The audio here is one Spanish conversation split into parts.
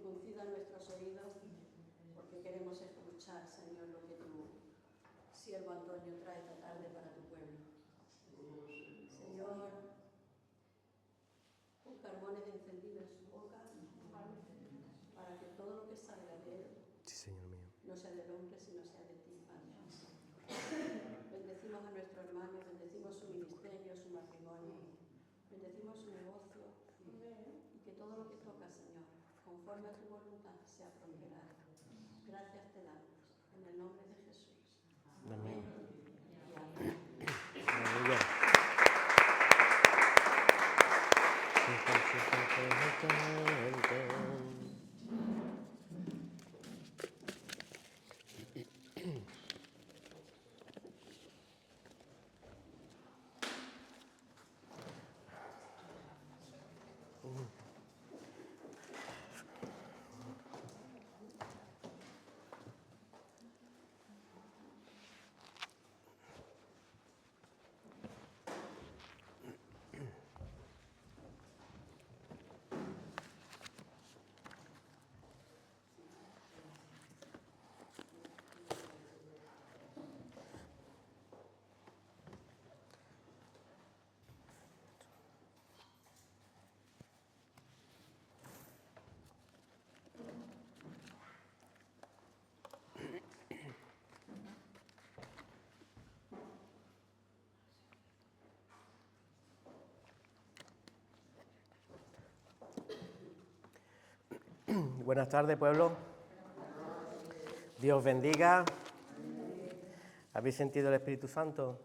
circuncida nuestros oídos, porque queremos escuchar, Señor, lo que tu siervo Antonio trae esta tarde para tu pueblo. Señor, pon carbones encendidos en su boca, para que todo lo que salga de él, sí, Señor mío, no sea del hombre, sino sea de ti, Padre. Bendecimos a nuestro hermano, bendecimos su ministerio, su matrimonio, bendecimos su negocio, y que todo lo que toca, Señor, conforme a tu voluntad, sea prosperado. Gracias te damos, en el nombre de Jesús. amén. Y amén. Aleluya. Buenas tardes, pueblo. Dios bendiga. ¿Habéis sentido el Espíritu Santo?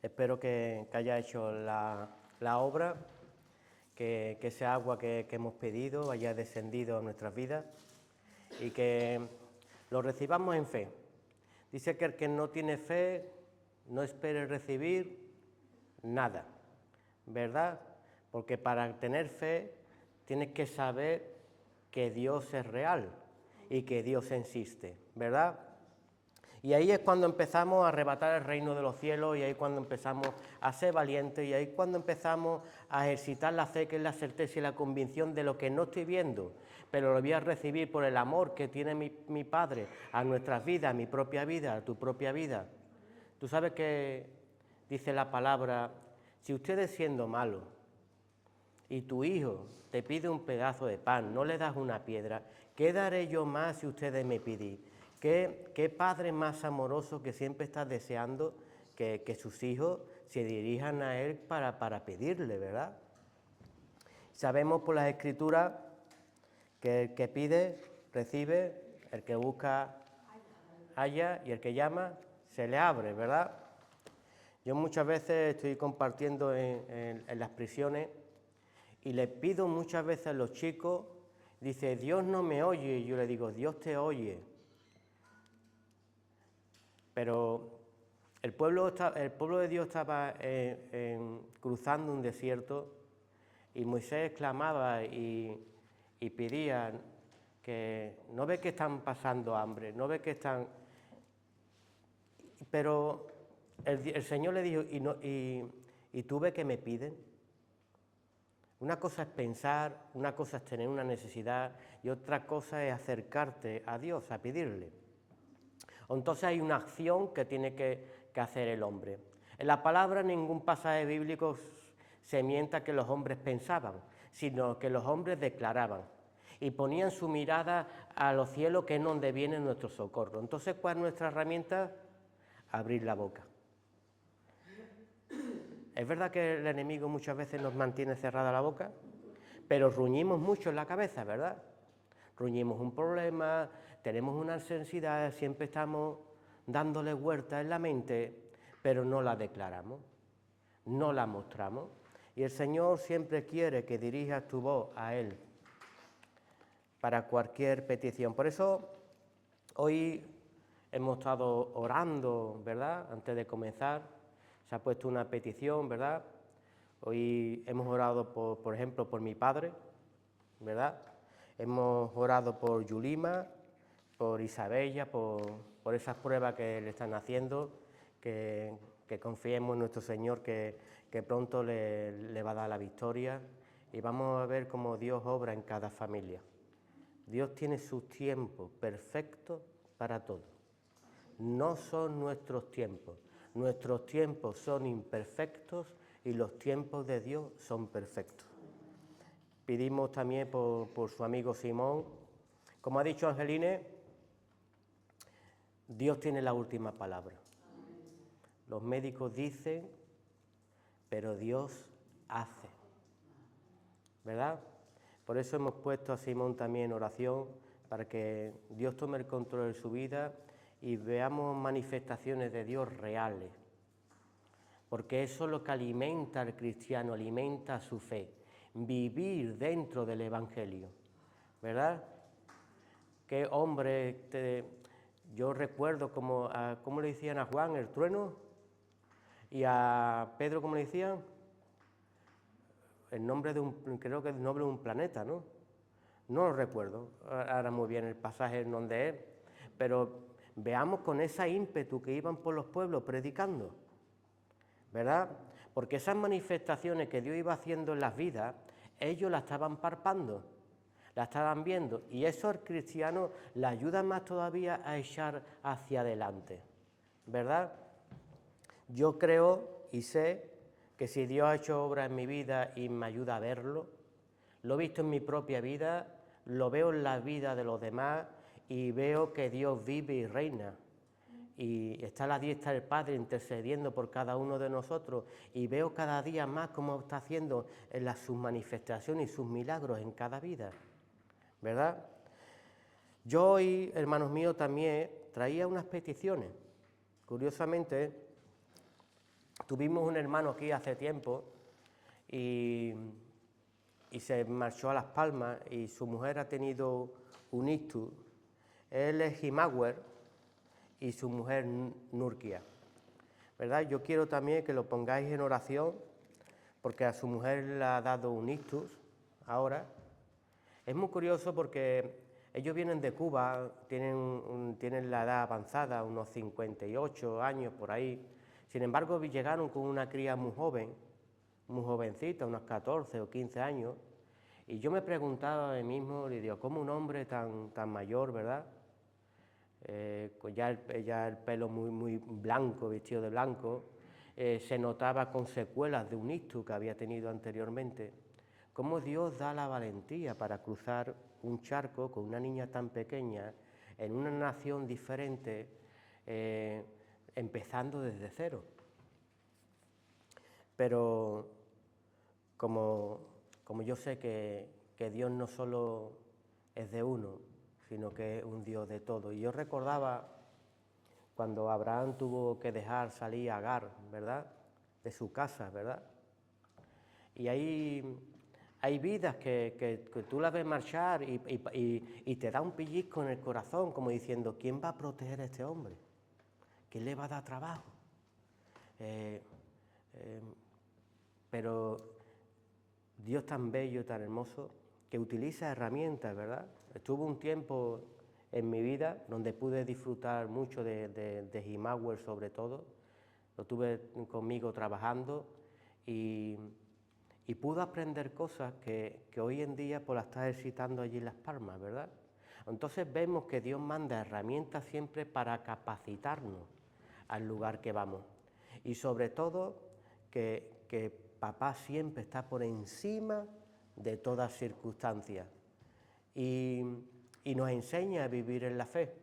Espero que haya hecho la obra, que ese agua que hemos pedido haya descendido a nuestras vidas y que lo recibamos en fe. Dice que el que no tiene fe no espere recibir nada, ¿verdad? Porque para tener fe tienes que saber que Dios es real y que Dios existe, ¿verdad? Y ahí es cuando empezamos a arrebatar el reino de los cielos, y ahí cuando empezamos a ser valientes, y ahí cuando empezamos a ejercitar la fe, que es la certeza y la convicción de lo que no estoy viendo, pero lo voy a recibir por el amor que tiene mi Padre a nuestras vidas, a mi propia vida, a tu propia vida. Tú sabes que dice la palabra, si ustedes siendo malos y tu hijo te pide un pedazo de pan, no le das una piedra, ¿qué daré yo más si ustedes me pidís? ¿Qué padre más amoroso que siempre está deseando que sus hijos se dirijan a él para pedirle, ¿verdad? Sabemos por las Escrituras que el que pide, recibe, el que busca, halla, y el que llama, se le abre, ¿verdad? Yo muchas veces estoy compartiendo en las prisiones y les pido muchas veces a los chicos, dice, Dios no me oye, y yo le digo, Dios te oye. Pero el pueblo de Dios estaba cruzando un desierto y Moisés clamaba y pedía que no ve que están pasando hambre, no ve que están... Pero el Señor le dijo, ¿y tú ves que me piden? Una cosa es pensar, una cosa es tener una necesidad y otra cosa es acercarte a Dios, a pedirle. Entonces hay una acción que tiene que hacer el hombre. En la palabra ningún pasaje bíblico se mienta que los hombres pensaban, sino que los hombres declaraban y ponían su mirada a los cielos, que es donde viene nuestro socorro. Entonces, ¿cuál es nuestra herramienta? Abrir la boca. Es verdad que el enemigo muchas veces nos mantiene cerrada la boca, pero ruñimos mucho en la cabeza, ¿verdad? Ruñimos un problema, tenemos una ansiedad, siempre estamos dándole vueltas en la mente, pero no la declaramos, no la mostramos. Y el Señor siempre quiere que dirijas tu voz a Él para cualquier petición. Por eso hoy hemos estado orando, ¿verdad? Antes de comenzar se ha puesto una petición, ¿verdad? Hoy hemos orado, por ejemplo, por mi padre, ¿verdad? Hemos orado por Yulima, por Isabella, por esas pruebas que le están haciendo, que confiemos en nuestro Señor que pronto le va a dar la victoria y vamos a ver cómo Dios obra en cada familia. Dios tiene sus tiempos perfectos para todo. No son nuestros tiempos son imperfectos y los tiempos de Dios son perfectos. Pedimos también por su amigo Simón. Como ha dicho Angeline, Dios tiene la última palabra. Los médicos dicen, pero Dios hace, ¿verdad? Por eso hemos puesto a Simón también en oración, para que Dios tome el control de su vida y veamos manifestaciones de Dios reales, porque eso es lo que alimenta al cristiano, alimenta su fe, vivir dentro del Evangelio, ¿verdad? Qué hombre, yo recuerdo cómo le decían a Juan, el trueno, y a Pedro, ¿cómo le decían? Creo que el nombre de un planeta, ¿no? No lo recuerdo ahora muy bien el pasaje en donde es, pero veamos con ese ímpetu que iban por los pueblos predicando, ¿verdad? Porque esas manifestaciones que Dios iba haciendo en las vidas, ellos las estaban palpando, la estaban viendo, y eso al cristiano le ayuda más todavía a echar hacia adelante, ¿verdad? Yo creo y sé que si Dios ha hecho obra en mi vida y me ayuda a verlo, lo he visto en mi propia vida, lo veo en la vida de los demás y veo que Dios vive y reina. Y está a la diestra del Padre intercediendo por cada uno de nosotros y veo cada día más cómo está haciendo sus manifestaciones y sus milagros en cada vida, ¿verdad? Yo hoy, hermanos míos, también traía unas peticiones. Curiosamente, tuvimos un hermano aquí hace tiempo y se marchó a Las Palmas y su mujer ha tenido un ictus. Él es Himagüer y su mujer Nurkia, ¿verdad? Yo quiero también que lo pongáis en oración porque a su mujer le ha dado un ictus ahora. Es muy curioso porque ellos vienen de Cuba, tienen la edad avanzada, unos 58 años por ahí. Sin embargo, llegaron con una cría muy joven, muy jovencita, unos 14 o 15 años, y yo me preguntaba a mí mismo, le digo, ¿cómo un hombre tan mayor, verdad? Ya el pelo muy blanco, vestido de blanco, se notaba con secuelas de un ictus que había tenido anteriormente. ¿Cómo Dios da la valentía para cruzar un charco con una niña tan pequeña en una nación diferente, empezando desde cero? Pero como yo sé que Dios no solo es de uno, sino que es un Dios de todo. Y yo recordaba cuando Abraham tuvo que dejar salir a Agar, ¿verdad?, de su casa, ¿verdad? Y hay vidas que tú las ves marchar y te da un pellizco en el corazón, como diciendo, ¿quién va a proteger a este hombre? ¿Quién le va a dar trabajo? Pero Dios tan bello, tan hermoso, que utiliza herramientas, ¿verdad? Estuvo un tiempo en mi vida donde pude disfrutar mucho de Himagüer sobre todo, lo tuve conmigo trabajando y pude aprender cosas que hoy en día pues las está ejercitando allí en Las Palmas, ¿verdad? Entonces vemos que Dios manda herramientas siempre para capacitarnos al lugar que vamos. Y sobre todo que papá siempre está por encima de todas circunstancias y nos enseña a vivir en la fe,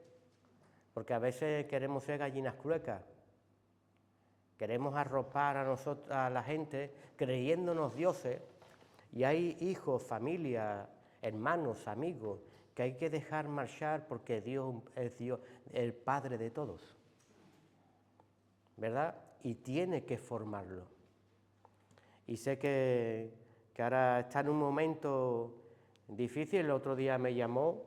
porque a veces queremos ser gallinas cluecas, queremos arropar a la gente creyéndonos dioses, y hay hijos, familia, hermanos, amigos, que hay que dejar marchar porque Dios es Dios, el Padre de todos, ¿verdad? Y tiene que formarlo. Y sé que ahora está en un momento difícil. El otro día me llamó,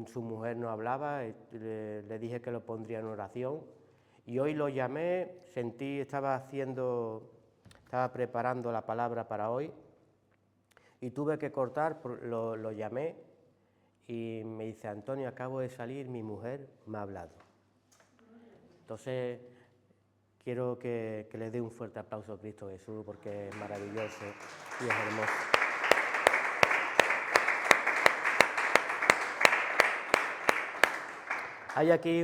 su mujer no hablaba, le dije que lo pondría en oración, y hoy lo llamé, estaba preparando la palabra para hoy, y tuve que cortar, lo llamé, y me dice, Antonio, acabo de salir, mi mujer me ha hablado. Entonces, quiero que le dé un fuerte aplauso a Cristo Jesús, porque es maravilloso. Y es hermoso. Hay aquí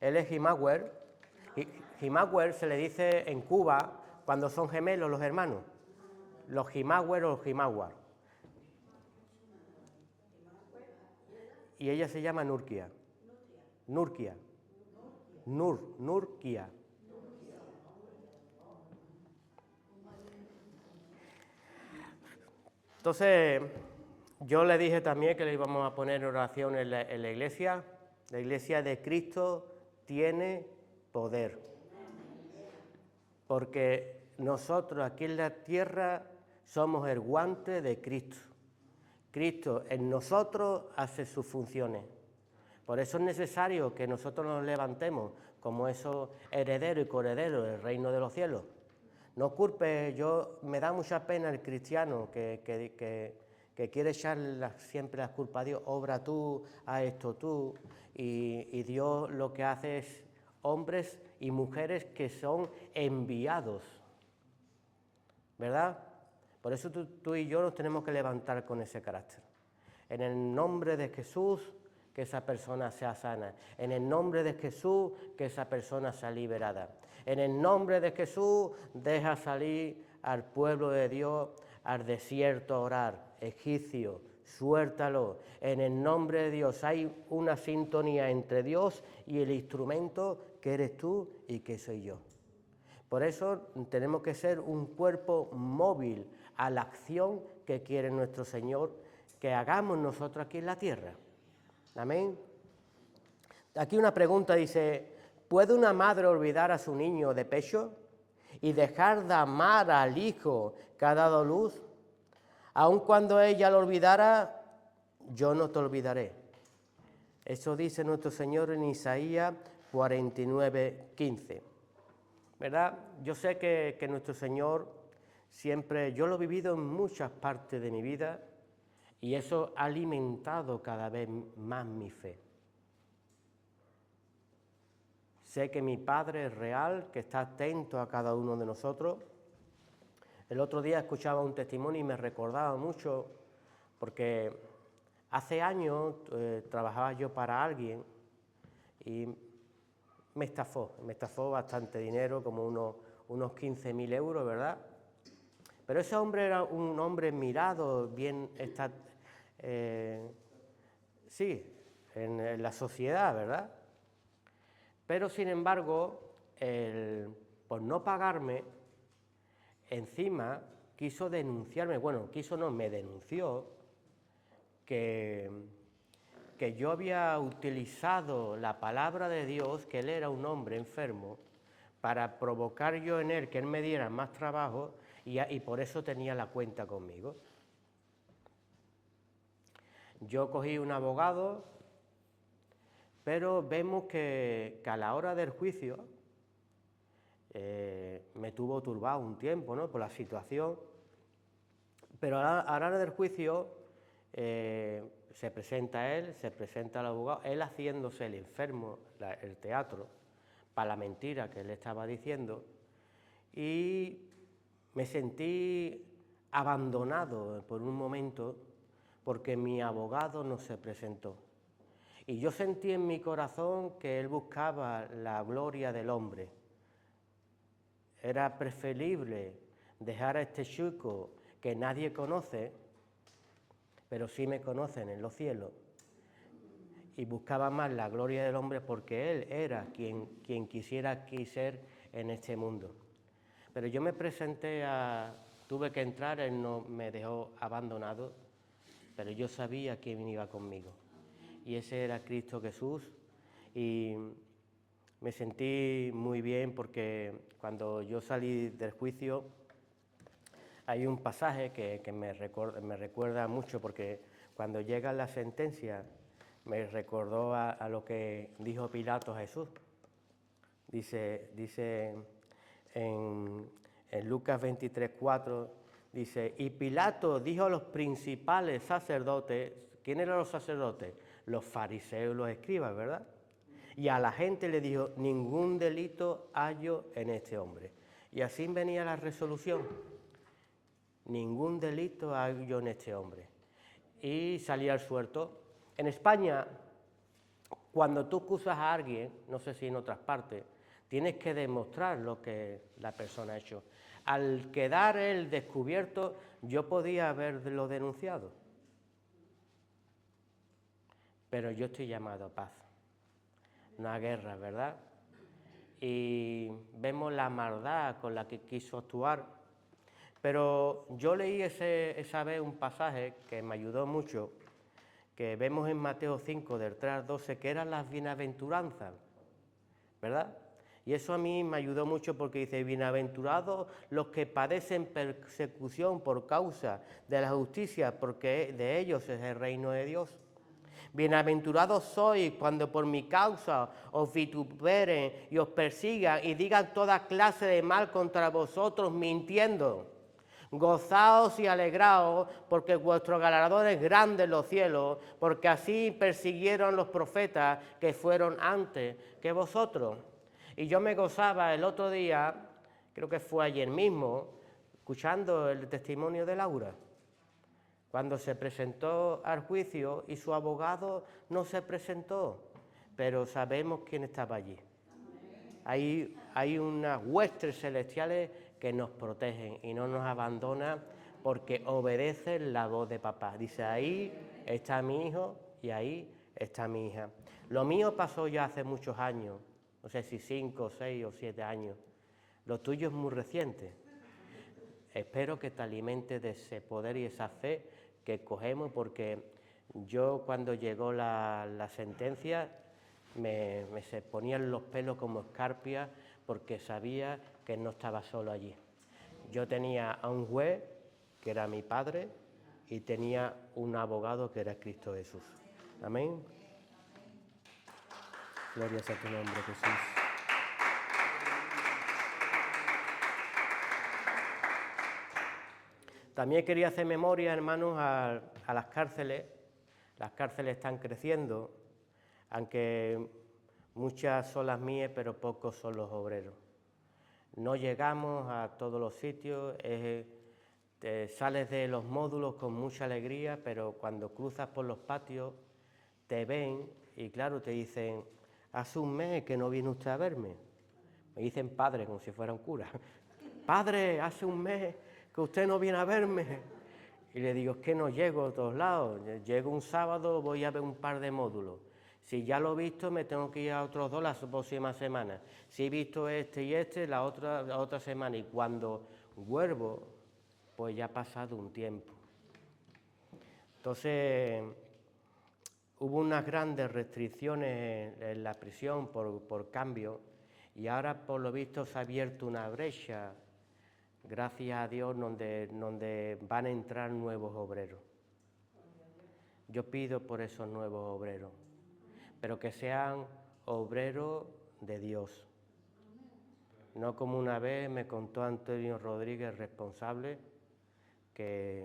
él es Jimawel. Jimawel se le dice en Cuba cuando son gemelos los hermanos. Los Jimawel o los Jimawar. Y ella se llama Nurkia. Nurkia. Nurkia. Entonces, yo le dije también que le íbamos a poner en oración en la iglesia. La iglesia de Cristo tiene poder. Porque nosotros aquí en la tierra somos el guante de Cristo. Cristo en nosotros hace sus funciones. Por eso es necesario que nosotros nos levantemos como esos herederos y coherederos del reino de los cielos. No culpes, me da mucha pena el cristiano que quiere echar siempre las culpas a Dios. Obra tú, haz esto tú. Y Dios lo que hace es hombres y mujeres que son enviados, ¿verdad? Por eso tú y yo nos tenemos que levantar con ese carácter. En el nombre de Jesús, que esa persona sea sana. En el nombre de Jesús, que esa persona sea liberada. En el nombre de Jesús, deja salir al pueblo de Dios al desierto a orar. Egipcio, suéltalo. En el nombre de Dios hay una sintonía entre Dios y el instrumento que eres tú y que soy yo. Por eso tenemos que ser un cuerpo móvil a la acción que quiere nuestro Señor que hagamos nosotros aquí en la tierra. Amén. Aquí una pregunta dice, ¿puede una madre olvidar a su niño de pecho y dejar de amar al hijo que ha dado luz? Aun cuando ella lo olvidara, yo no te olvidaré. Eso dice nuestro Señor en Isaías 49:15. ¿Verdad? Yo sé que nuestro Señor siempre, yo lo he vivido en muchas partes de mi vida y eso ha alimentado cada vez más mi fe. Sé que mi Padre es real, que está atento a cada uno de nosotros. El otro día escuchaba un testimonio y me recordaba mucho, porque hace años trabajaba yo para alguien y me estafó bastante dinero, como unos 15.000 euros, ¿verdad? Pero ese hombre era un hombre mirado, bien, en la sociedad, ¿verdad? Pero, sin embargo, por no pagarme, encima quiso denunciarme, me denunció que yo había utilizado la palabra de Dios, que él era un hombre enfermo, para provocar yo en él que él me diera más trabajo y por eso tenía la cuenta conmigo. Yo cogí un abogado, pero vemos que a la hora del juicio me tuvo turbado un tiempo, ¿no?, por la situación, pero a la hora del juicio se presenta él, se presenta el abogado, él haciéndose el enfermo, el teatro, para la mentira que él estaba diciendo, y me sentí abandonado por un momento porque mi abogado no se presentó. Y yo sentí en mi corazón que él buscaba la gloria del hombre. Era preferible dejar a este chico que nadie conoce, pero sí me conocen en los cielos, y buscaba más la gloria del hombre porque él era quien quisiera aquí ser en este mundo. Pero yo me presenté tuve que entrar, él no me dejó abandonado, pero yo sabía quién iba conmigo. Y ese era Cristo Jesús, y me sentí muy bien porque cuando yo salí del juicio hay un pasaje que me recuerda mucho, porque cuando llega la sentencia me recordó a lo que dijo Pilato a Jesús. Dice en Lucas 23:4, dice, y Pilato dijo a los principales sacerdotes, ¿quién eran los sacerdotes? Los fariseos y los escribas, ¿verdad? Y a la gente le dijo, ningún delito hallo en este hombre. Y así venía la resolución, ningún delito hallo en este hombre. Y salí al suelto. En España, cuando tú acusas a alguien, no sé si en otras partes, tienes que demostrar lo que la persona ha hecho. Al quedar él descubierto, yo podía haberlo denunciado. Pero yo estoy llamado a paz, no a guerra, ¿verdad? Y vemos la maldad con la que quiso actuar. Pero yo leí esa vez un pasaje que me ayudó mucho, que vemos en Mateo 5, del 3 al 12, que eran las bienaventuranzas, ¿verdad? Y eso a mí me ayudó mucho porque dice, bienaventurados los que padecen persecución por causa de la justicia, porque de ellos es el reino de Dios. Bienaventurados sois cuando por mi causa os vituperen y os persigan y digan toda clase de mal contra vosotros mintiendo. Gozaos y alegraos, porque vuestro galardón es grande en los cielos, porque así persiguieron los profetas que fueron antes que vosotros. Y yo me gozaba el otro día, creo que fue ayer mismo, escuchando el testimonio de Laura, cuando se presentó al juicio y su abogado no se presentó, pero sabemos quién estaba allí. Hay unas huestes celestiales que nos protegen y no nos abandonan porque obedecen la voz de papá. Dice, ahí está mi hijo y ahí está mi hija. Lo mío pasó ya hace muchos años, no sé si 5, 6 o 7 años. Lo tuyo es muy reciente. Espero que te alimentes de ese poder y esa fe que cogemos, porque yo cuando llegó la sentencia se ponían los pelos como escarpias porque sabía que no estaba solo allí. Yo tenía a un juez que era mi padre y tenía un abogado que era Cristo Jesús. Amén. Gloria a tu nombre, Jesús. También quería hacer memoria, hermanos, a las cárceles. Las cárceles están creciendo, aunque muchas son las mías, pero pocos son los obreros. No llegamos a todos los sitios, sales de los módulos con mucha alegría, pero cuando cruzas por los patios te ven y claro, te dicen, hace un mes que no viene usted a verme. Me dicen padre, como si fuera un cura. Padre, hace un mes que usted no viene a verme. Y le digo, es que no llego a todos lados. Llego un sábado, voy a ver un par de módulos. Si ya lo he visto, me tengo que ir a otros 2 la próxima semana. Si he visto este y este, la otra semana. Y cuando vuelvo, pues ya ha pasado un tiempo. Entonces, hubo unas grandes restricciones en la prisión por cambio, y ahora por lo visto se ha abierto una brecha, gracias a Dios, donde van a entrar nuevos obreros. Yo pido por esos nuevos obreros, pero que sean obreros de Dios. No como una vez me contó Antonio Rodríguez, responsable, que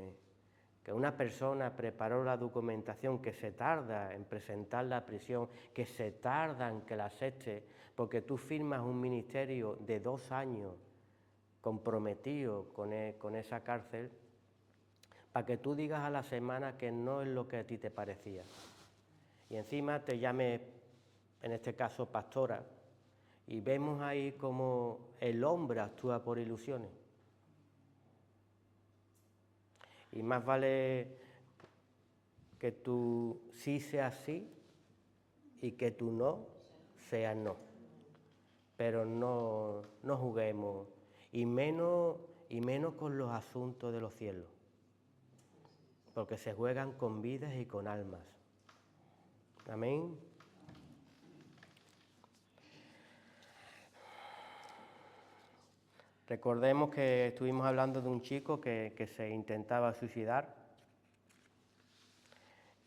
una persona preparó la documentación, que se tarda en presentar la prisión, que se tarda en que la acepte, porque tú firmas un ministerio de 2 años comprometido con esa cárcel, para que tú digas a la semana que no es lo que a ti te parecía. Y encima te llame, en este caso, pastora, y vemos ahí cómo el hombre actúa por ilusiones. Y más vale que tú sí seas sí y que tú no seas no. Pero no juguemos, y menos con los asuntos de los cielos, porque se juegan con vidas y con almas. Amén. Recordemos que estuvimos hablando de un chico que se intentaba suicidar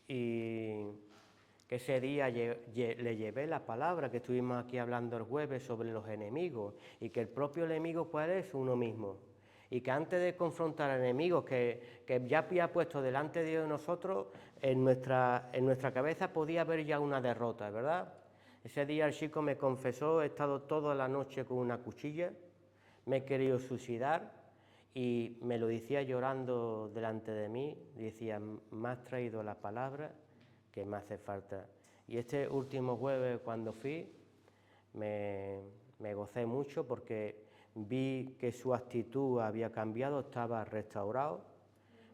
y que ese día le llevé la palabra que estuvimos aquí hablando el jueves sobre los enemigos, y que el propio enemigo, ¿cuál es? Uno mismo. Y que antes de confrontar al enemigo que ya había puesto delante de nosotros, en nuestra cabeza podía haber ya una derrota, ¿verdad? Ese día el chico me confesó, he estado toda la noche con una cuchilla, me he querido suicidar, y me lo decía llorando delante de mí, decía, me has traído la palabra que me hace falta. Y este último jueves cuando fui, me gocé mucho porque vi que su actitud había cambiado, estaba restaurado,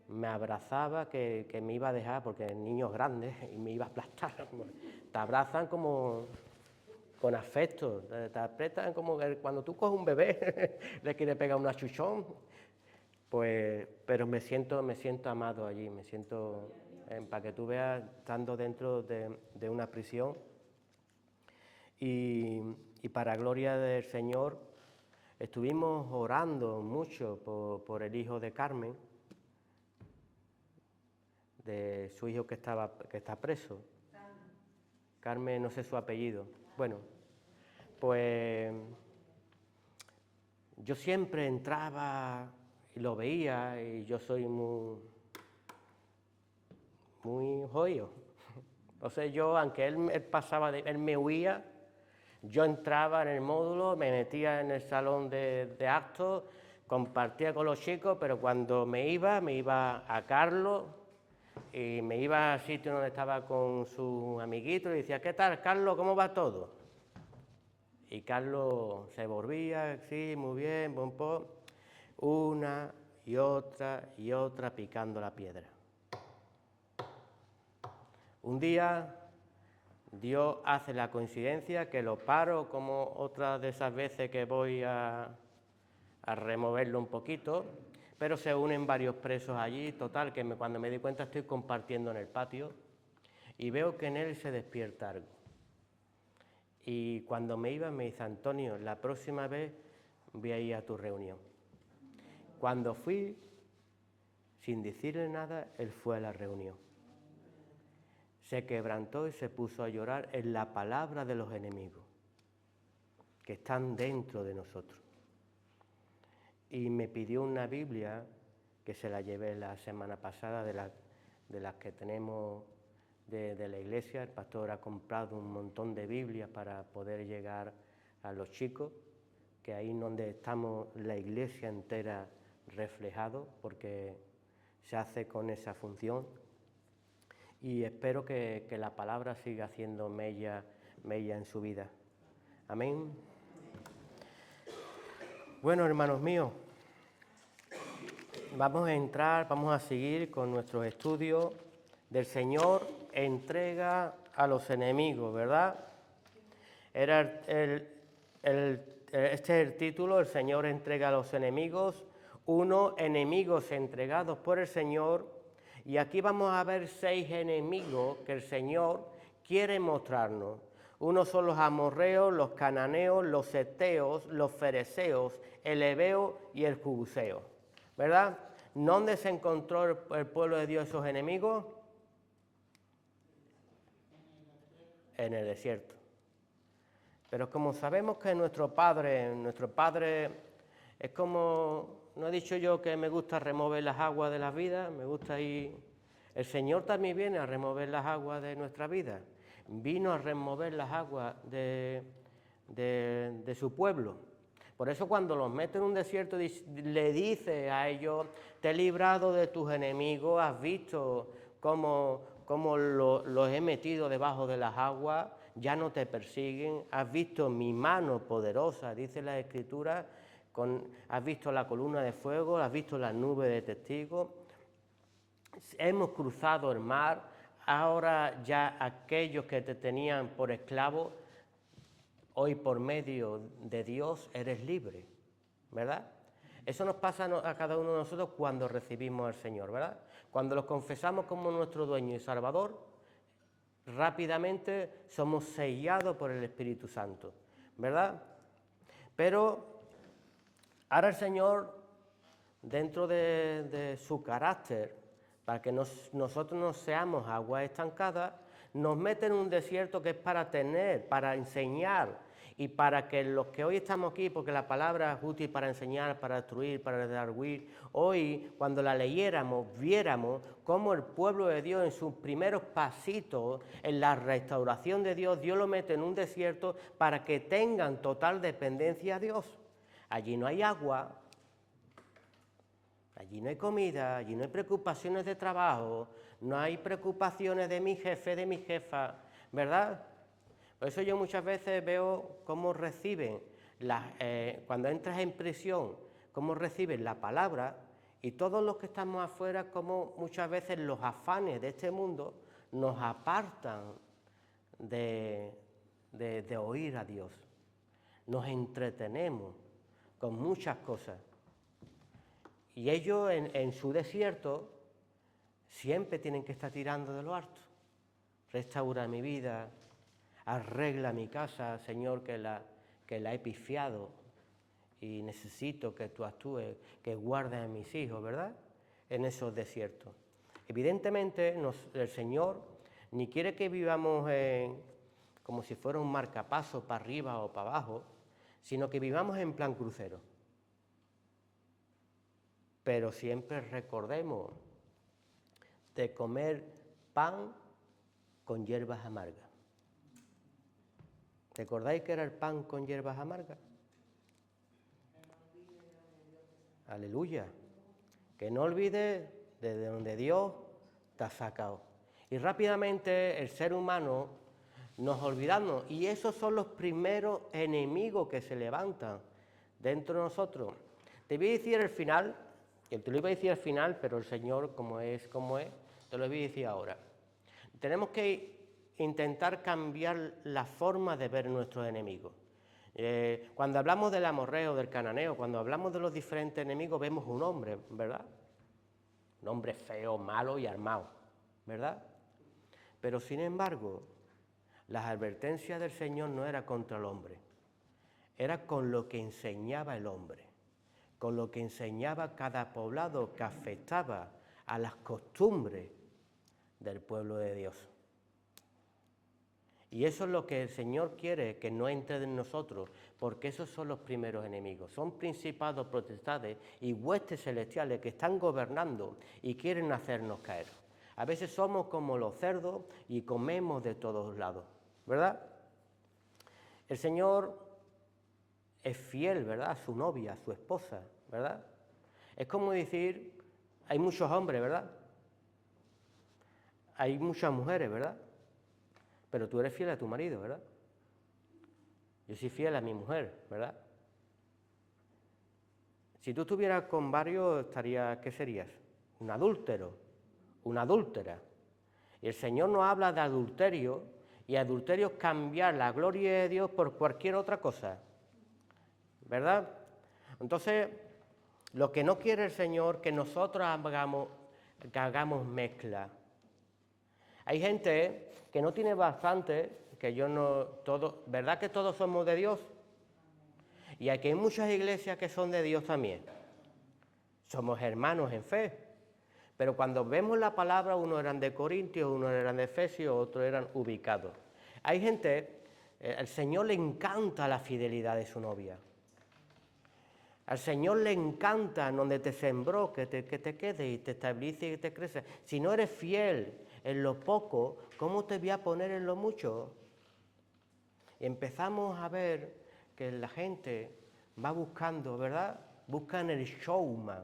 me abrazaba, que me iba a dejar, porque niños grandes, y me iba a aplastar. Te abrazan como con afecto, te apretan como cuando tú coges un bebé, le quieres pegar un achuchón. Pues, pero me siento amado allí, me siento, para que tú veas, estando dentro de una prisión, y para gloria del Señor, estuvimos orando mucho por el hijo de Carmen, de su hijo que está preso. Carmen, no sé su apellido. Bueno, pues yo siempre entraba y lo veía, y yo soy muy jodido. Entonces yo, aunque él pasaba, él me huía, yo entraba en el módulo, me metía en el salón de actos, compartía con los chicos, pero cuando me iba a Carlos, y me iba al sitio donde estaba con sus amiguitos y decía, ¿qué tal, Carlos? ¿Cómo va todo? Y Carlos se volvía, sí, muy bien, buen po, una y otra picando la piedra. Un día Dios hace la coincidencia que lo paro, como otras de esas veces que voy a removerlo un poquito, pero se unen varios presos allí, total, que cuando me di cuenta estoy compartiendo en el patio y veo que en él se despierta algo. Y cuando me iba me dice, Antonio, la próxima vez voy a ir a tu reunión. Cuando fui, sin decirle nada, él fue a la reunión. Se quebrantó y se puso a llorar en la palabra de los enemigos, que están dentro de nosotros. Y me pidió una Biblia, que se la llevé la semana pasada, de las que tenemos de la iglesia. El pastor ha comprado un montón de Biblias para poder llegar a los chicos, que ahí es donde estamos la iglesia entera reflejado, porque se hace con esa función. Y espero que la palabra siga haciendo mella en su vida. Amén. Bueno, hermanos míos, vamos a seguir con nuestros estudios del Señor entrega a los enemigos, ¿verdad? Este es el título, el Señor entrega a los enemigos, enemigos entregados por el Señor. Y aquí vamos a ver 6 enemigos que el Señor quiere mostrarnos. Uno son los amorreos, los cananeos, los heteos, los fereceos, el heveo y el jebuseo, ¿verdad? ¿Dónde se encontró el pueblo de Dios esos enemigos? En el desierto. Pero como sabemos que nuestro Padre es como, no he dicho yo que me gusta remover las aguas de la vida, me gusta ir. El Señor también viene a remover las aguas de nuestra vida. Vino a remover las aguas de su pueblo. Por eso cuando los mete en un desierto le dice a ellos, te he librado de tus enemigos, has visto cómo los he metido debajo de las aguas, ya no te persiguen, has visto mi mano poderosa, dice la Escritura, has visto la columna de fuego, has visto la nube de testigos, hemos cruzado el mar, ahora ya aquellos que te tenían por esclavo, hoy por medio de Dios eres libre, ¿verdad? Eso nos pasa a cada uno de nosotros cuando recibimos al Señor, ¿verdad? Cuando los confesamos como nuestro dueño y Salvador, rápidamente somos sellados por el Espíritu Santo, ¿verdad? Pero ahora el Señor, dentro de su carácter, para que nosotros no seamos aguas estancadas, nos mete en un desierto que es para enseñar, y para que los que hoy estamos aquí, porque la palabra es útil para enseñar, para instruir, para redarguir, hoy cuando la leyéramos, viéramos cómo el pueblo de Dios en sus primeros pasitos, en la restauración de Dios, Dios lo mete en un desierto para que tengan total dependencia a Dios. Allí no hay agua, Allí no hay comida, allí no hay preocupaciones de trabajo, no hay preocupaciones de mi jefe, de mi jefa, ¿verdad? Por eso yo muchas veces veo cómo reciben, cuando entras en prisión, cómo reciben la palabra, y todos los que estamos afuera, cómo muchas veces los afanes de este mundo nos apartan de oír a Dios. Nos entretenemos con muchas cosas. Y ellos en su desierto siempre tienen que estar tirando de lo alto. Restaura mi vida, arregla mi casa, Señor, que la he pifiado y necesito que tú actúes, que guardes a mis hijos, ¿verdad? En esos desiertos. Evidentemente el Señor ni quiere que vivamos como si fuera un marcapaso para arriba o para abajo, sino que vivamos en plan crucero. Pero siempre recordemos de comer pan con hierbas amargas. ¿Recordáis que era el pan con hierbas amargas? Aleluya. Que no olvides desde donde Dios te ha sacado. Y rápidamente el ser humano nos olvidamos. Y esos son los primeros enemigos que se levantan dentro de nosotros. Te voy a decir el final, que te lo iba a decir al final, pero el Señor, como es, te lo voy a decir ahora. Tenemos que intentar cambiar la forma de ver nuestros enemigos. Cuando hablamos del amorreo, del cananeo, cuando hablamos de los diferentes enemigos, vemos un hombre, ¿verdad? Un hombre feo, malo y armado, ¿verdad? Pero sin embargo, las advertencias del Señor no eran contra el hombre, era con lo que enseñaba el hombre, con lo que enseñaba cada poblado que afectaba a las costumbres del pueblo de Dios. Y eso es lo que el Señor quiere que no entre en nosotros, porque esos son los primeros enemigos. Son principados, potestades y huestes celestiales que están gobernando y quieren hacernos caer. A veces somos como los cerdos y comemos de todos lados, ¿verdad? El Señor es fiel, ¿verdad?, a su novia, a su esposa, ¿verdad? Es como decir, hay muchos hombres, ¿verdad? Hay muchas mujeres, ¿verdad? Pero tú eres fiel a tu marido, ¿verdad? Yo soy fiel a mi mujer, ¿verdad? Si tú estuvieras con varios, ¿qué serías? Un adúltero, una adúltera. Y el Señor nos habla de adulterio, y adulterio es cambiar la gloria de Dios por cualquier otra cosa, ¿verdad? Entonces, lo que no quiere el Señor, que nosotros hagamos mezcla. Hay gente que no tiene bastante, ¿verdad que todos somos de Dios? Y aquí hay muchas iglesias que son de Dios también. Somos hermanos en fe. Pero cuando vemos la palabra, unos eran de Corintios, unos eran de Efesios, otros eran ubicados. Hay gente, al Señor le encanta la fidelidad de su novia. Al Señor le encanta donde te sembró, que te quede y te establece y te crece. Si no eres fiel en lo poco, ¿cómo te voy a poner en lo mucho? Y empezamos a ver que la gente va buscando, ¿verdad? Buscan el showman,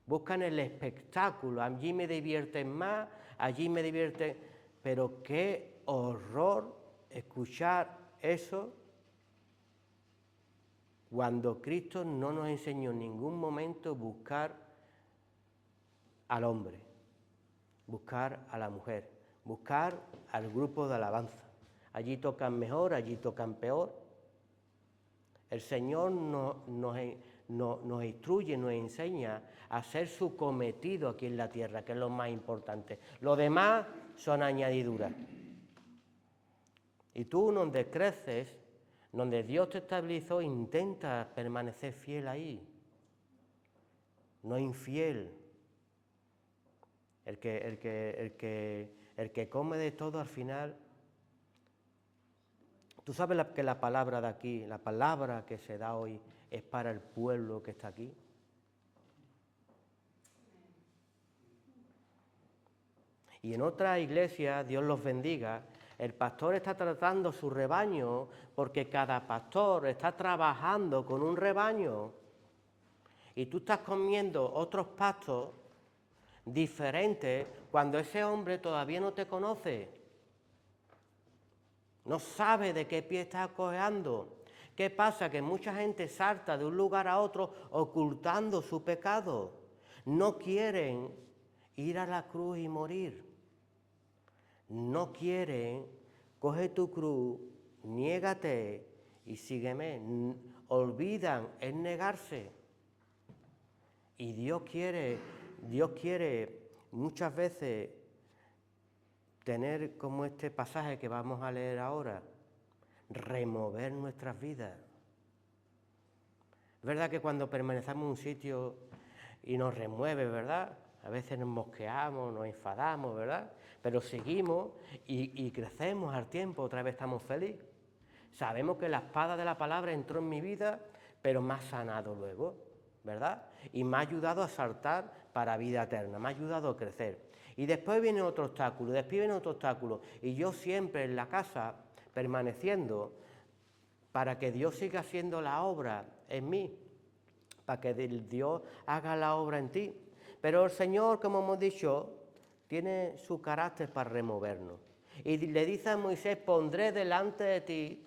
buscan el espectáculo. Allí me divierten más, allí me divierten. Pero qué horror escuchar eso cuando Cristo no nos enseñó en ningún momento buscar al hombre, buscar a la mujer, buscar al grupo de alabanza. Allí tocan mejor, allí tocan peor. El Señor nos instruye, nos enseña a hacer su cometido aquí en la tierra, que es lo más importante. Lo demás son añadiduras. Y tú, donde creces, donde Dios te estabilizó, intenta permanecer fiel ahí, no infiel. El que come de todo al final. Tú sabes que la palabra de aquí, la palabra que se da hoy, es para el pueblo que está aquí. Y en otra iglesia, Dios los bendiga, el pastor está tratando su rebaño porque cada pastor está trabajando con un rebaño. y tú estás comiendo otros pastos diferentes cuando ese hombre todavía no te conoce. No sabe de qué pie estás cojeando. ¿Qué pasa? Que mucha gente salta de un lugar a otro ocultando su pecado. No quieren ir a la cruz y morir. No quieren, coge tu cruz, niégate y sígueme. Olvidan, es negarse. Y Dios quiere muchas veces tener como este pasaje que vamos a leer ahora, remover nuestras vidas. Es verdad que cuando permanecemos en un sitio y nos remueve, ¿verdad? A veces nos mosqueamos, nos enfadamos, ¿verdad? Pero seguimos y crecemos al tiempo, otra vez estamos felices. Sabemos que la espada de la palabra entró en mi vida, pero me ha sanado luego, ¿verdad? Y me ha ayudado a saltar para vida eterna, me ha ayudado a crecer. Y después viene otro obstáculo, y yo siempre en la casa, permaneciendo, para que Dios siga haciendo la obra en mí, para que Dios haga la obra en ti. Pero el Señor, como hemos dicho, tiene su carácter para removernos. Y le dice a Moisés, pondré delante de ti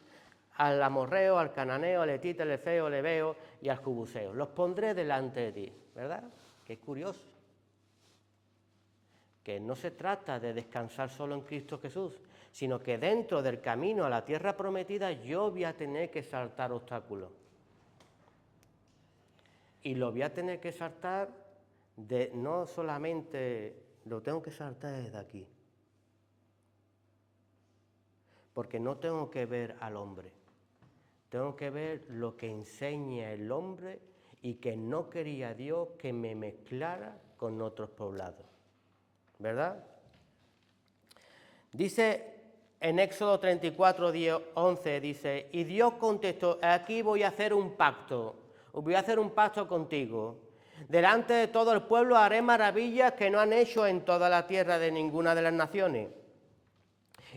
al amorreo, al cananeo, al etita, al efeo, al ebeo y al jebuseo. Los pondré delante de ti, ¿verdad? Qué curioso. Que no se trata de descansar solo en Cristo Jesús, sino que dentro del camino a la tierra prometida yo voy a tener que saltar obstáculos. Y lo voy a tener que saltar no solamente, lo tengo que saltar desde aquí. Porque no tengo que ver al hombre, tengo que ver lo que enseña el hombre y que no quería Dios que me mezclara con otros poblados. ¿Verdad? Dice en Éxodo 34, 10, 11, dice, y Dios contestó, aquí voy a hacer un pacto contigo. Delante de todo el pueblo haré maravillas que no han hecho en toda la tierra de ninguna de las naciones.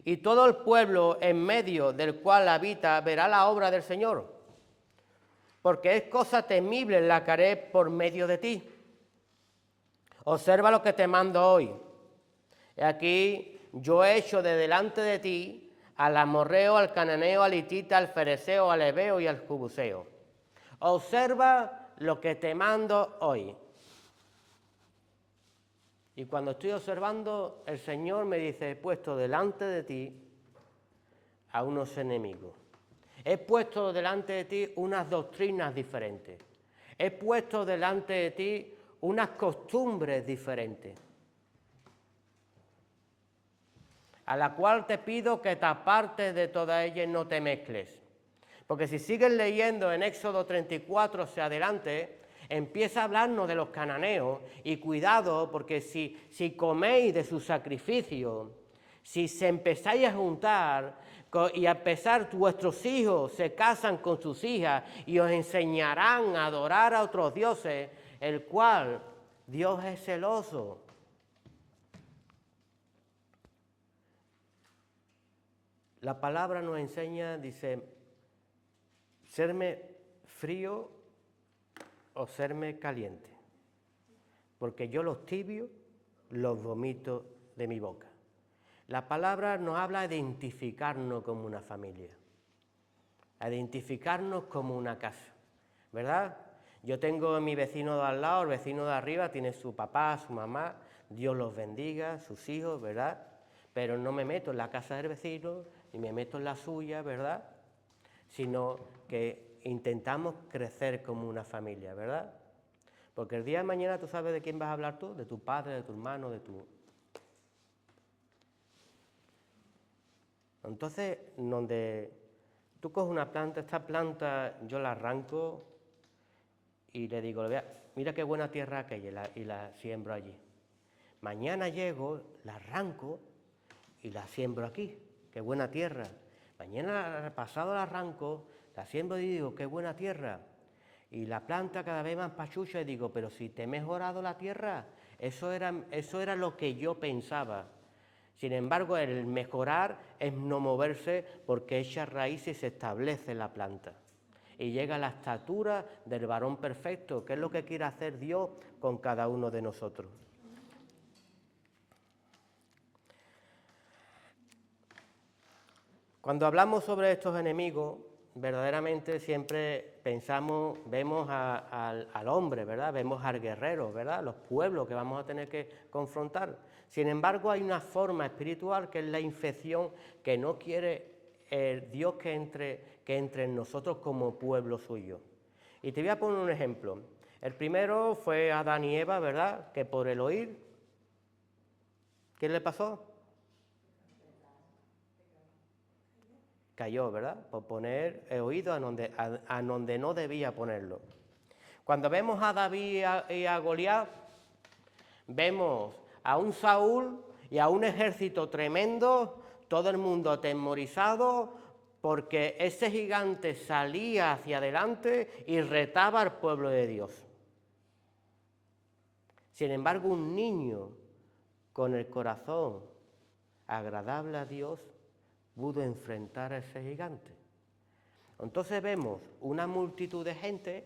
Y todo el pueblo en medio del cual habita verá la obra del Señor, porque es cosa temible la que haré por medio de ti. Observa lo que te mando hoy. Aquí yo he hecho de delante de ti al amorreo, al cananeo, al hitita, al fereceo, al ebeo y al jebuseo. Observa lo que te mando hoy. Y cuando estoy observando, el Señor me dice, he puesto delante de ti a unos enemigos. He puesto delante de ti unas doctrinas diferentes. He puesto delante de ti unas costumbres diferentes, a la cual te pido que te apartes de todas ellas y no te mezcles. Porque si sigues leyendo en Éxodo 34 hacia adelante, empieza a hablarnos de los cananeos, y cuidado, porque si coméis de su sacrificio, si se empezáis a juntar y a empezar vuestros hijos se casan con sus hijas y os enseñarán a adorar a otros dioses, el cual Dios es celoso. La palabra nos enseña, dice, serme frío o serme caliente, porque yo los tibios los vomito de mi boca. La palabra nos habla de identificarnos como una familia, a identificarnos como una casa, ¿verdad? Yo tengo a mi vecino de al lado, el vecino de arriba tiene su papá, su mamá, Dios los bendiga, sus hijos, ¿verdad? Pero no me meto en la casa del vecino, ni me meto en la suya, ¿verdad? Sino que intentamos crecer como una familia, ¿verdad? Porque el día de mañana tú sabes de quién vas a hablar tú, de tu padre, de tu hermano, de tu... Entonces, donde tú coges una planta, esta planta yo la arranco y le digo, mira qué buena tierra aquella, y la siembro allí. Mañana llego, la arranco y la siembro aquí, qué buena tierra. Mañana pasado la arranco, la siembro y digo, qué buena tierra. Y la planta cada vez más pachucha y digo, pero si te he mejorado la tierra, eso era lo que yo pensaba. Sin embargo, el mejorar es no moverse porque echa raíz y se establece la planta. y llega a la estatura del varón perfecto, que es lo que quiere hacer Dios con cada uno de nosotros. Cuando hablamos sobre estos enemigos, verdaderamente siempre vemos al hombre, ¿verdad? Vemos al guerrero, ¿verdad? Los pueblos que vamos a tener que confrontar. Sin embargo, hay una forma espiritual que es la infección que no quiere Dios que entre en nosotros como pueblo suyo. Y te voy a poner un ejemplo. El primero fue Adán y Eva, ¿verdad? Que por el oír, ¿qué le pasó? Cayó, ¿verdad? Por poner el oído a donde no debía ponerlo. Cuando vemos a David y a Goliat, vemos a un Saúl y a un ejército tremendo, todo el mundo atemorizado, porque ese gigante salía hacia adelante y retaba al pueblo de Dios. Sin embargo, un niño con el corazón agradable a Dios pudo enfrentar a ese gigante. Entonces vemos una multitud de gente,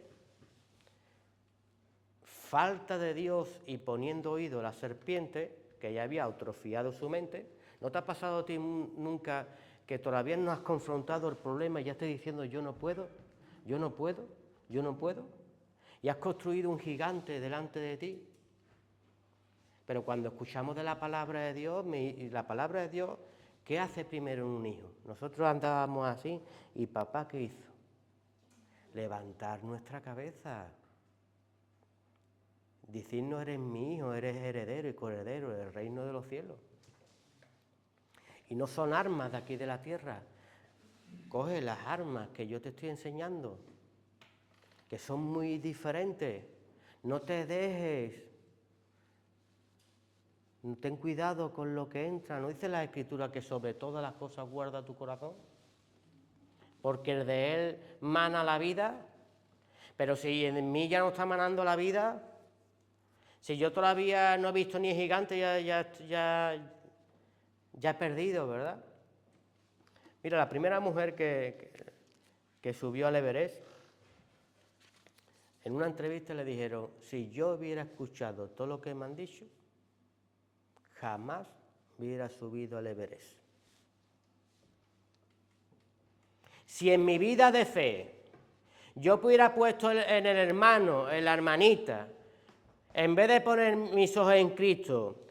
falta de Dios y poniendo oído a la serpiente, que ya había atrofiado su mente. ¿No te ha pasado a ti nunca que todavía no has confrontado el problema y ya estás diciendo yo no puedo, yo no puedo, yo no puedo? Y has construido un gigante delante de ti. Pero cuando escuchamos de la palabra de Dios, la palabra de Dios, ¿qué hace primero un hijo? Nosotros andábamos así y papá, ¿qué hizo? Levantar nuestra cabeza. Decirnos, eres mi hijo, eres heredero y coheredero del reino de los cielos. Y no son armas de aquí de la tierra. Coge las armas que yo te estoy enseñando, que son muy diferentes. No te dejes. Ten cuidado con lo que entra. ¿No dice la Escritura que sobre todas las cosas guarda tu corazón? Porque de él mana la vida. Pero si en mí ya no está manando la vida, si yo todavía no he visto ni gigante, ya he perdido, ¿verdad? Mira, la primera mujer que subió al Everest, en una entrevista le dijeron, si yo hubiera escuchado todo lo que me han dicho, jamás hubiera subido al Everest. Si en mi vida de fe yo hubiera puesto en el hermano, en la hermanita, en vez de poner mis ojos en Cristo,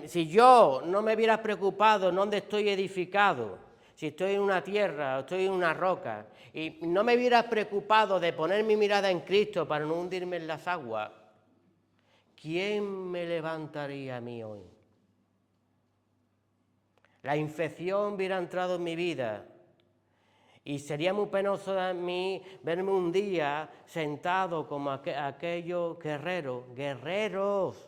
si yo no me hubiera preocupado en dónde estoy edificado, si estoy en una tierra o estoy en una roca, y no me hubiera preocupado de poner mi mirada en Cristo para no hundirme en las aguas, ¿quién me levantaría a mí hoy? La infección hubiera entrado en mi vida y sería muy penoso de mí verme un día sentado como aquellos guerreros.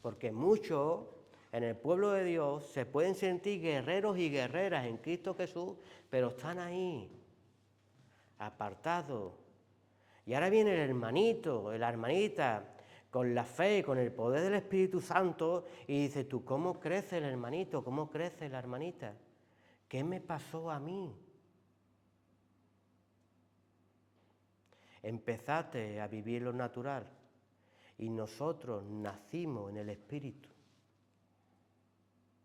Porque muchos en el pueblo de Dios se pueden sentir guerreros y guerreras en Cristo Jesús, pero están ahí, apartados. Y ahora viene el hermanito, la hermanita, con la fe, con el poder del Espíritu Santo, y dice, ¿tú cómo crece el hermanito? ¿Cómo crece la hermanita? ¿Qué me pasó a mí? Empezaste a vivir lo natural y nosotros nacimos en el Espíritu.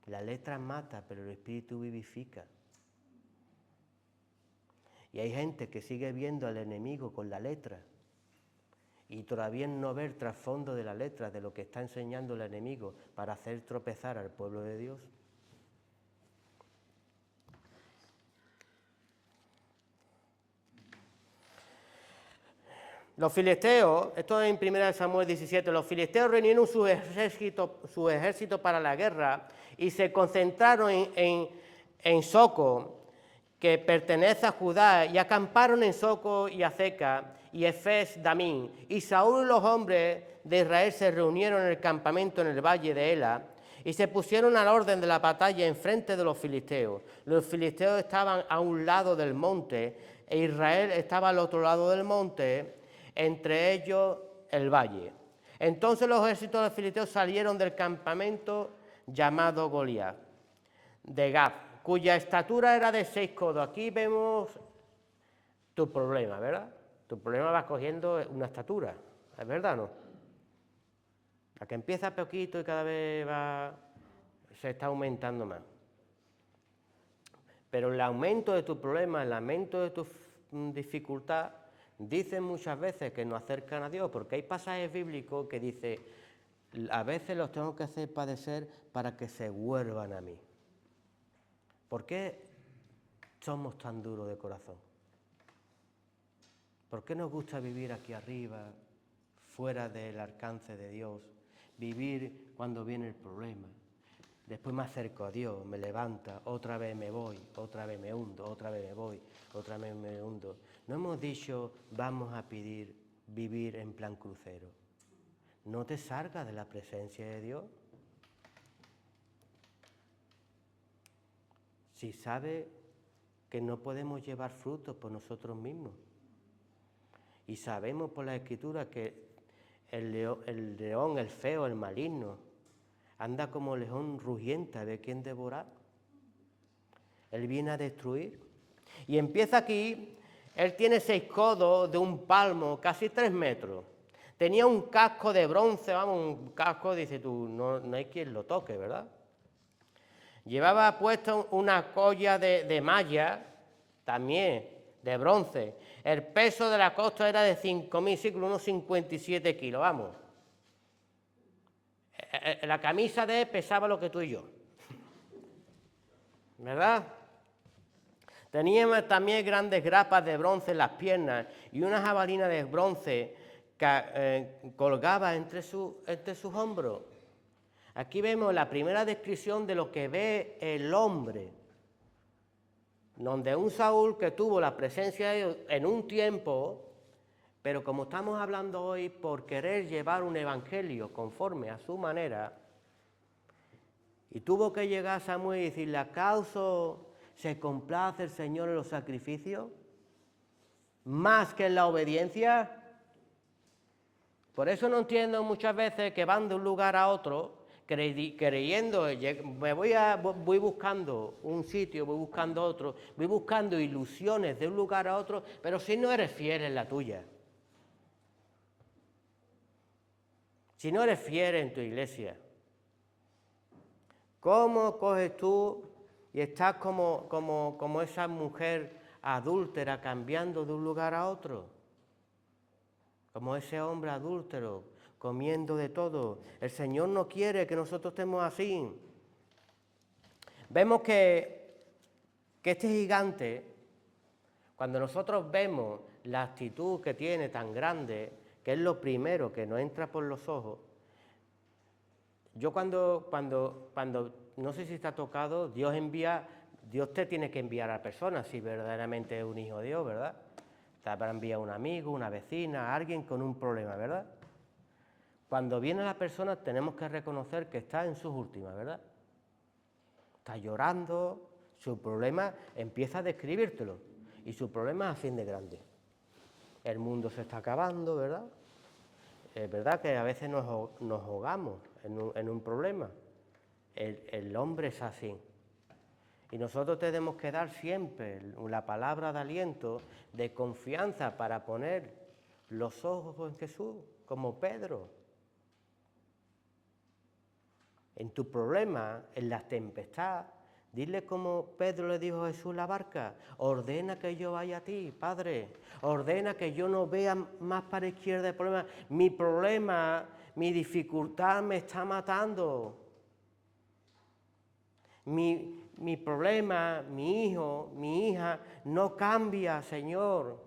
La letra mata, pero el Espíritu vivifica. Y hay gente que sigue viendo al enemigo con la letra y todavía no ver el trasfondo de la letra, de lo que está enseñando el enemigo para hacer tropezar al pueblo de Dios. Los filisteos, esto es en 1 Samuel 17, los filisteos reunieron su ejército para la guerra y se concentraron en Soco, que pertenece a Judá, y acamparon en Soco y Azeca y Efes Damín. Y Saúl y los hombres de Israel se reunieron en el campamento en el valle de Ela y se pusieron al orden de la batalla enfrente de los filisteos. Los filisteos estaban a un lado del monte e Israel estaba al otro lado del monte, entre ellos el valle. Entonces los ejércitos de los filisteos salieron del campamento llamado Goliat, de Gad, cuya estatura era de 6 codos. Aquí vemos tu problema, ¿verdad? Tu problema va cogiendo una estatura, ¿es verdad o no? La que empieza poquito y cada vez se está aumentando más. Pero el aumento de tu problema, el aumento de tu dificultad, dicen muchas veces que nos acercan a Dios, porque hay pasajes bíblicos que dicen, a veces los tengo que hacer padecer para que se vuelvan a mí. ¿Por qué somos tan duros de corazón? ¿Por qué nos gusta vivir aquí arriba, fuera del alcance de Dios? Vivir cuando viene el problema. Después me acerco a Dios, me levanta, otra vez me voy, otra vez me hundo, otra vez me voy, otra vez me hundo. No hemos dicho, vamos a pedir vivir en plan crucero. No te salgas de la presencia de Dios. Si sabes que no podemos llevar frutos por nosotros mismos. Y sabemos por la Escritura que el león, el feo, el maligno, anda como león rugiente a ver quién devorar. Él viene a destruir. Y empieza aquí, él tiene 6 codos de un palmo, casi 3 metros. Tenía un casco de bronce, vamos, un casco, dice tú, no hay quien lo toque, ¿verdad? Llevaba puesto una colla de malla, también de bronce. El peso de la costa era de 5.000 ciclos, unos 57 kilos, vamos. La camisa de él pesaba lo que tú y yo, ¿verdad? Tenía también grandes grapas de bronce en las piernas y una jabalina de bronce que colgaba entre sus hombros. Aquí vemos la primera descripción de lo que ve el hombre, donde un Saúl que tuvo la presencia de Dios en un tiempo, pero como estamos hablando hoy, por querer llevar un evangelio conforme a su manera, y tuvo que llegar Samuel y decirle, ¿acaso se complace el Señor en los sacrificios más que en la obediencia? Por eso no entiendo muchas veces que van de un lugar a otro creyendo, voy buscando un sitio, voy buscando otro, voy buscando ilusiones de un lugar a otro, pero si no eres fiel en la tuya, si no eres fiel en tu iglesia, ¿cómo coges tú y estás como esa mujer adúltera cambiando de un lugar a otro? Como ese hombre adúltero, comiendo de todo. El Señor no quiere que nosotros estemos así. Vemos que este gigante, cuando nosotros vemos la actitud que tiene tan grande, que es lo primero que nos entra por los ojos, yo cuando no sé si está tocado, Dios te tiene que enviar a personas si verdaderamente es un hijo de Dios, ¿verdad? Te habrá enviado un amigo, una vecina, alguien con un problema, ¿verdad? Cuando viene la persona tenemos que reconocer que está en sus últimas, ¿verdad? Está llorando, su problema empieza a describírtelo y su problema es así de grande. El mundo se está acabando, ¿verdad? Es verdad que a veces nos ahogamos en un problema. El hombre es así. Y nosotros tenemos que dar siempre la palabra de aliento, de confianza para poner los ojos en Jesús, como Pedro. En tu problema, en la tempestad, dile como Pedro le dijo a Jesús en la barca, ordena que yo vaya a ti, Padre, ordena que yo no vea más para la izquierda el problema. Mi problema, mi dificultad me está matando. Mi problema, mi hijo, mi hija, no cambia, Señor.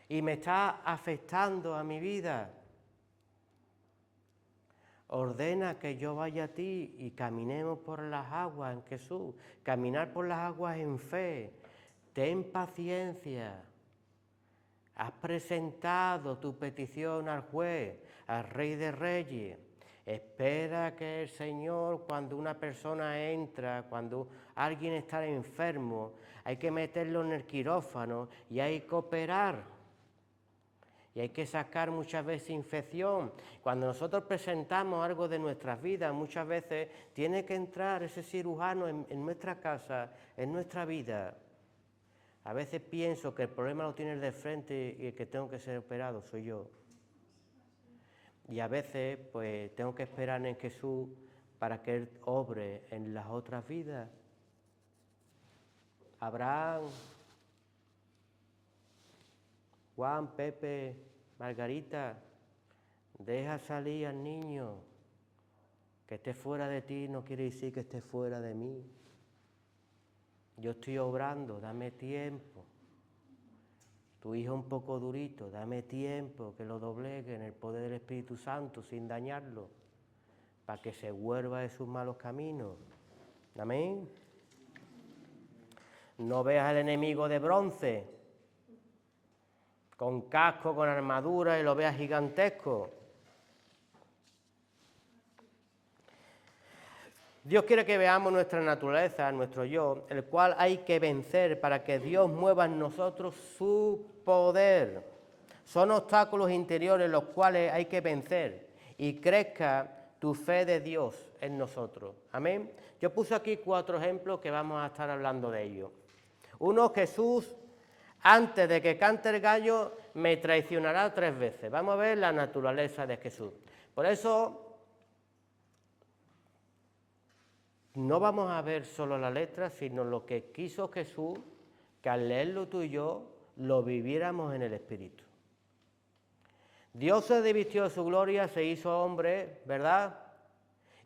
Y me está afectando a mi vida. Ordena que yo vaya a ti y caminemos por las aguas en Jesús. Caminar por las aguas en fe. Ten paciencia. Has presentado tu petición al juez, al Rey de Reyes. Espera que el Señor, cuando una persona entra, cuando alguien está enfermo, hay que meterlo en el quirófano y hay que operar. Y hay que sacar muchas veces infección. Cuando nosotros presentamos algo de nuestras vidas, muchas veces tiene que entrar ese cirujano en nuestra casa, en nuestra vida. A veces pienso que el problema lo tiene el de frente y el que tengo que ser operado soy yo. Y a veces pues tengo que esperar en Jesús para que Él obre en las otras vidas. Abraham, Juan, Pepe, Margarita, deja salir al niño. Que esté fuera de ti no quiere decir que esté fuera de mí. Yo estoy obrando, dame tiempo. Tu hijo un poco durito, dame tiempo que lo doblegue en el poder del Espíritu Santo sin dañarlo, para que se vuelva de sus malos caminos. Amén. No veas al enemigo de bronce, con casco, con armadura, y lo veas gigantesco. Dios quiere que veamos nuestra naturaleza, nuestro yo, el cual hay que vencer para que Dios mueva en nosotros su poder. Son obstáculos interiores los cuales hay que vencer y crezca tu fe de Dios en nosotros. Amén. Yo puse aquí 4 ejemplos que vamos a estar hablando de ellos. Uno, Jesús, antes de que cante el gallo, me traicionará 3 veces. Vamos a ver la naturaleza de Jesús. Por eso no vamos a ver solo la letra, sino lo que quiso Jesús, que al leerlo tú y yo, lo viviéramos en el Espíritu. Dios se desvistió de su gloria, se hizo hombre, ¿verdad?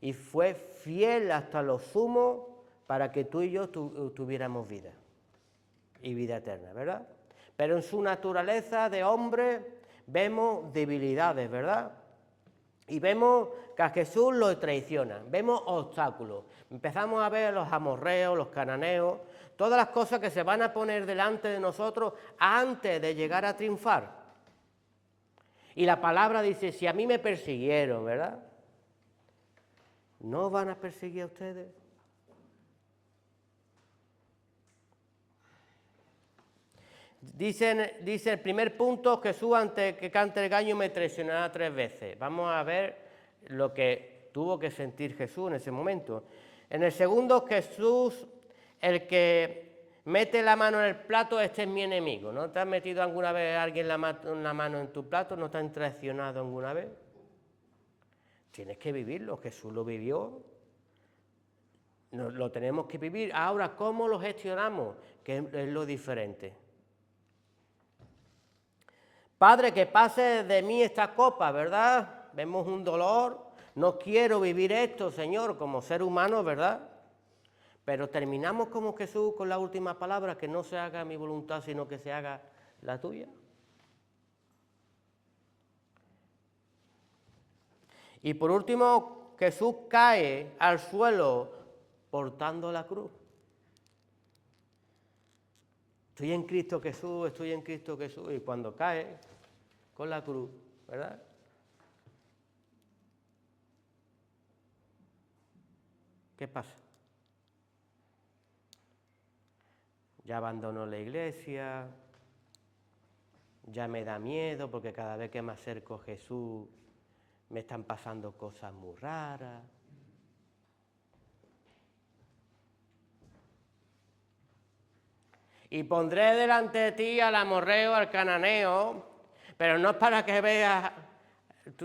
Y fue fiel hasta lo sumo para que tú y yo tuviéramos vida. Y vida eterna, ¿verdad? Pero en su naturaleza de hombre vemos debilidades, ¿verdad? Y vemos que a Jesús lo traiciona, vemos obstáculos. Empezamos a ver los amorreos, los cananeos, todas las cosas que se van a poner delante de nosotros antes de llegar a triunfar. Y la palabra dice, si a mí me persiguieron, ¿verdad? ¿No van a perseguir a ustedes? Dice el primer punto, Jesús antes que cante el gallo me traicionará 3 veces. Vamos a ver lo que tuvo que sentir Jesús en ese momento. En el segundo, Jesús, el que mete la mano en el plato, este es mi enemigo. ¿No te has metido alguna vez alguien la mano en tu plato? ¿No te han traicionado alguna vez? Tienes que vivirlo, Jesús lo vivió. Lo tenemos que vivir. Ahora, ¿cómo lo gestionamos? Que es lo diferente. Padre, que pase de mí esta copa, ¿verdad? Vemos un dolor, no quiero vivir esto, Señor, como ser humano, ¿verdad? Pero terminamos como Jesús con la última palabra, que no se haga mi voluntad, sino que se haga la tuya. Y por último, Jesús cae al suelo portando la cruz. Estoy en Cristo Jesús, estoy en Cristo Jesús, y cuando cae con la cruz, ¿verdad? ¿Qué pasa? Ya abandono la iglesia, ya me da miedo porque cada vez que me acerco a Jesús me están pasando cosas muy raras. Y pondré delante de ti al amorreo, al cananeo, pero no es para que veas,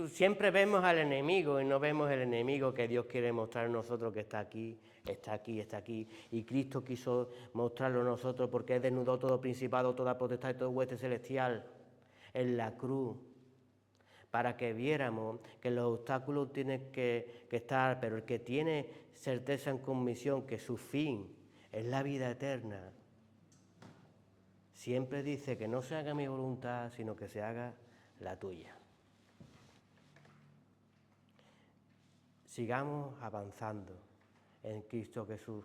siempre vemos al enemigo y no vemos el enemigo que Dios quiere mostrar a nosotros que está aquí, está aquí, está aquí. Y Cristo quiso mostrarlo a nosotros porque Él desnudó todo principado, toda potestad y todo hueste celestial en la cruz, para que viéramos que los obstáculos tienen que estar, pero el que tiene certeza en convicción que su fin es la vida eterna, siempre dice que no se haga mi voluntad, sino que se haga la tuya. Sigamos avanzando en Cristo Jesús.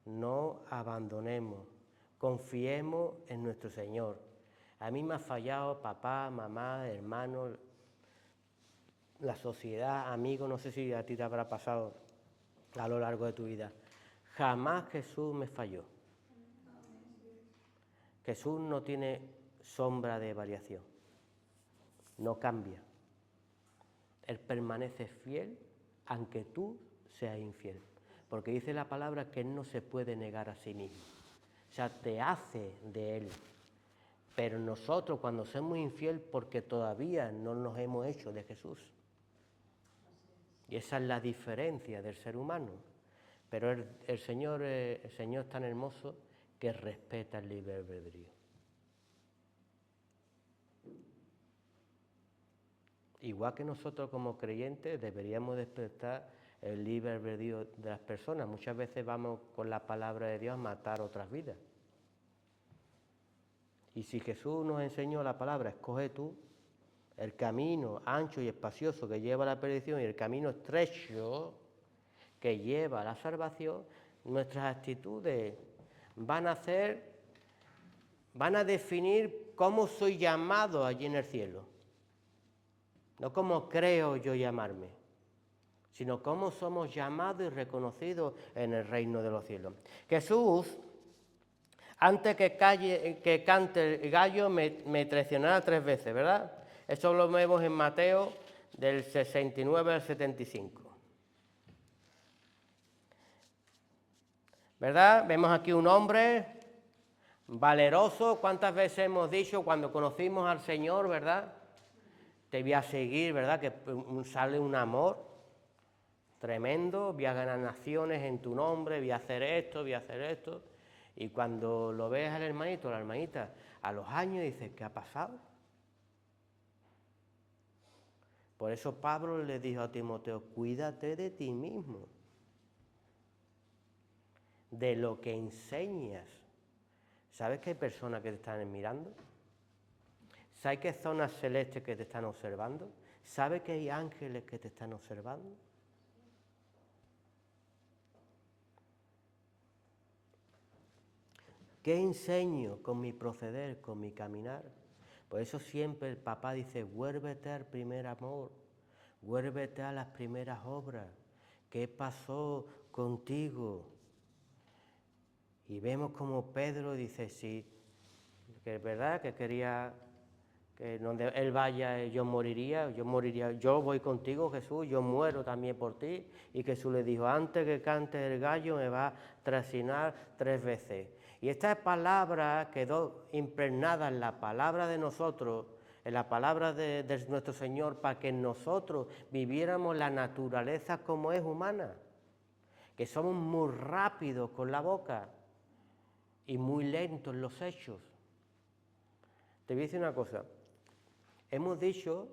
No abandonemos, confiemos en nuestro Señor. A mí me ha fallado papá, mamá, hermano, la sociedad, amigos, no sé si a ti te habrá pasado a lo largo de tu vida. Jamás Jesús me falló. Jesús no tiene sombra de variación. no cambia. Él permanece fiel aunque tú seas infiel. Porque dice la palabra que Él no se puede negar a sí mismo. O sea, te hace de Él. Pero nosotros cuando somos infieles porque todavía no nos hemos hecho de Jesús. Y esa es la diferencia del ser humano. Pero el Señor es tan hermoso que respeta el libre albedrío. Igual que nosotros como creyentes deberíamos respetar el libre albedrío de las personas. Muchas veces vamos con la palabra de Dios a matar otras vidas. Y si Jesús nos enseñó la palabra, escoge tú el camino ancho y espacioso que lleva a la perdición y el camino estrecho que lleva a la salvación, nuestras actitudes van a definir cómo soy llamado allí en el cielo. No cómo creo yo llamarme, sino cómo somos llamados y reconocidos en el reino de los cielos. Jesús, antes que cante el gallo, me traicionará 3 veces, ¿verdad? Eso lo vemos en Mateo del 69 al 75. ¿Verdad? Vemos aquí un hombre valeroso. ¿Cuántas veces hemos dicho cuando conocimos al Señor, verdad? Te voy a seguir, ¿verdad? Que sale un amor tremendo, voy a ganar naciones en tu nombre, voy a hacer esto, voy a hacer esto. Y cuando lo ves al hermanito o la hermanita, a los años dices, ¿qué ha pasado? Por eso Pablo le dijo a Timoteo, cuídate de ti mismo, de lo que enseñas. ¿Sabes que hay personas que te están mirando? ¿Sabes que hay zonas celestes que te están observando? ¿Sabes que hay ángeles que te están observando? ¿Qué enseño con mi proceder, con mi caminar? Por eso siempre el papá dice, vuélvete al primer amor, vuélvete a las primeras obras. ¿Qué pasó contigo? Y vemos como Pedro dice, sí, que es verdad que quería que donde él vaya yo moriría, yo voy contigo Jesús, yo muero también por ti. Y Jesús le dijo, antes que cantes el gallo me va a traicionar 3 veces. Y esta palabra quedó impregnada en la palabra de nosotros, en la palabra de nuestro Señor, para que nosotros viviéramos la naturaleza como es humana, que somos muy rápidos con la boca y muy lentos en los hechos. Te voy a decir una cosa, hemos dicho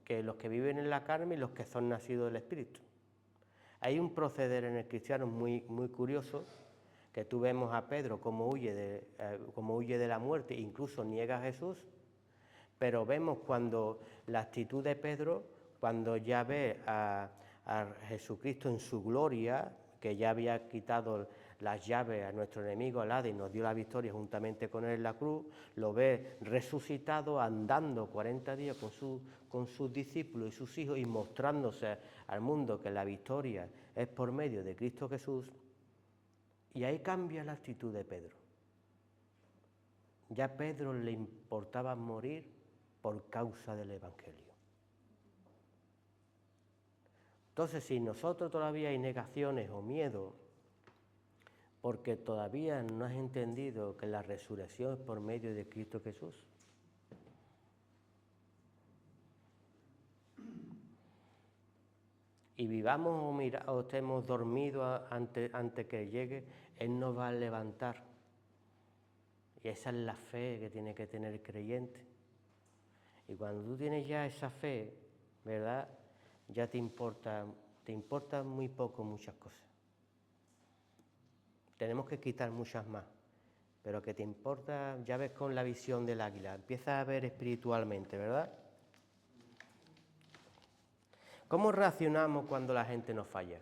que los que viven en la carne y los que son nacidos del Espíritu. Hay un proceder en el cristiano muy, muy curioso, que tú vemos a Pedro como huye de la muerte, incluso niega a Jesús, pero vemos cuando la actitud de Pedro, cuando ya ve a Jesucristo en su gloria, que ya había quitado las llaves a nuestro enemigo, al Hades, y nos dio la victoria juntamente con él en la cruz, lo ve resucitado, andando 40 días con sus discípulos y sus hijos y mostrándose al mundo que la victoria es por medio de Cristo Jesús. Y ahí cambia la actitud de Pedro. Ya a Pedro le importaba morir por causa del Evangelio. Entonces, si nosotros todavía hay negaciones o miedo, porque todavía no has entendido que la resurrección es por medio de Cristo Jesús. Y vivamos o estemos dormidos antes que llegue, Él nos va a levantar. Y esa es la fe que tiene que tener el creyente. Y cuando tú tienes ya esa fe, ¿verdad? Ya te importa muy poco muchas cosas. Tenemos que quitar muchas más, pero que te importa, ya ves con la visión del águila, empiezas a ver espiritualmente, ¿verdad? ¿Cómo reaccionamos cuando la gente nos falla?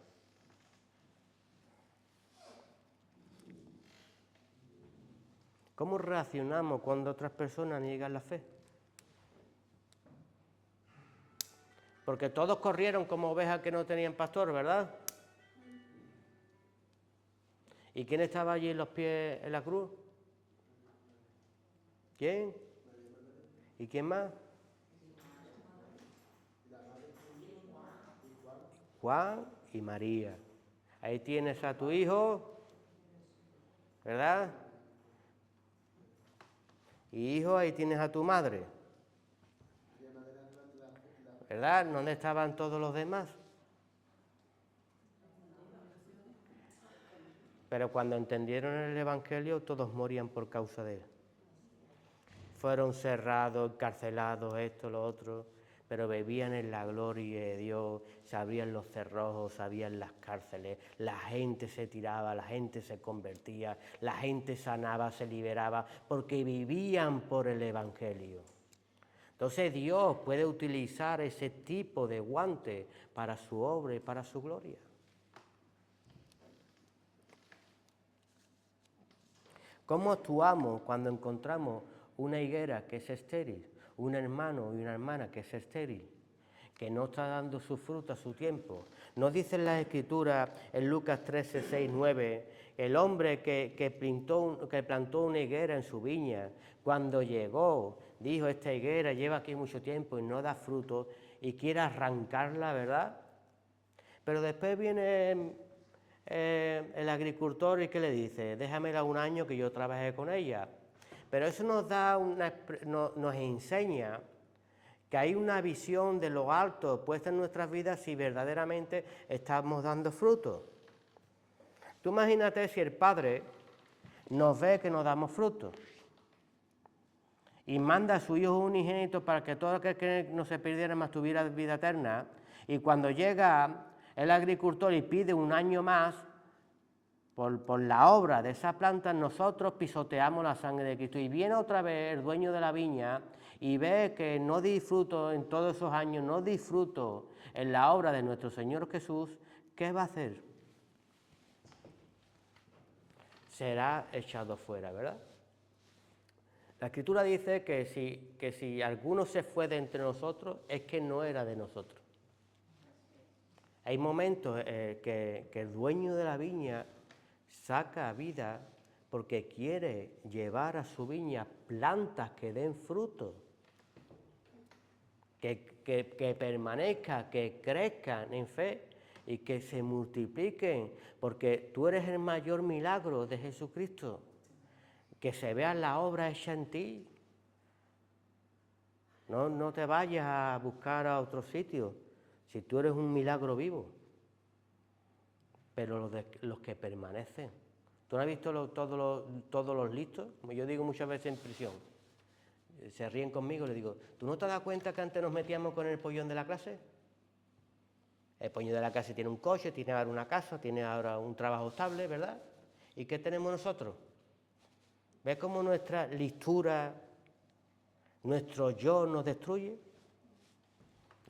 ¿Cómo reaccionamos cuando otras personas niegan la fe? Porque todos corrieron como ovejas que no tenían pastor, ¿verdad? ¿Y quién estaba allí en los pies en la cruz? ¿Quién? ¿Y quién más? Juan y María. Ahí tienes a tu hijo, ¿verdad? Y hijo, ahí tienes a tu madre. ¿Verdad? ¿Dónde estaban todos los demás? Pero cuando entendieron el Evangelio, todos morían por causa de él. Fueron cerrados, encarcelados, esto, lo otro, pero vivían en la gloria de Dios, se abrían los cerrojos, se abrían las cárceles, la gente se tiraba, la gente se convertía, la gente sanaba, se liberaba, porque vivían por el Evangelio. Entonces Dios puede utilizar ese tipo de guante para su obra y para su gloria. ¿Cómo actuamos cuando encontramos una higuera que es estéril, un hermano y una hermana que es estéril, que no está dando su fruto a su tiempo? Nos dicen las Escrituras en Lucas 13, 6, 9, el hombre que plantó una higuera en su viña, cuando llegó, dijo, esta higuera lleva aquí mucho tiempo y no da fruto, y quiere arrancarla, ¿verdad? Pero después viene el agricultor y ¿qué le dice? Déjamela un año que yo trabajé con ella. Pero eso nos enseña que hay una visión de lo alto puesta en nuestras vidas si verdaderamente estamos dando fruto. Tú imagínate si el Padre nos ve que nos damos fruto y manda a su Hijo unigénito para que todo aquel que no se perdiera más tuviera vida eterna, y cuando llega el agricultor y pide un año más por la obra de esa planta, nosotros pisoteamos la sangre de Cristo. Y viene otra vez el dueño de la viña y ve que no disfruto en todos esos años, no disfruto en la obra de nuestro Señor Jesús, ¿qué va a hacer? Será echado fuera, ¿verdad? La Escritura dice que si alguno se fue de entre nosotros, es que no era de nosotros. Hay momentos que el dueño de la viña saca vida porque quiere llevar a su viña plantas que den fruto, que permanezcan, que crezcan en fe y que se multipliquen, porque tú eres el mayor milagro de Jesucristo, que se vea la obra hecha en ti. No te vayas a buscar a otro sitio, si tú eres un milagro vivo, pero los que permanecen. ¿Tú no has visto todos los listos? Como yo digo muchas veces en prisión, se ríen conmigo, le digo, ¿tú no te das cuenta que antes nos metíamos con el pollón de la clase? El pollón de la clase tiene un coche, tiene ahora una casa, tiene ahora un trabajo estable, ¿verdad? ¿Y qué tenemos nosotros? ¿Ves cómo nuestra listura, nuestro yo nos destruye?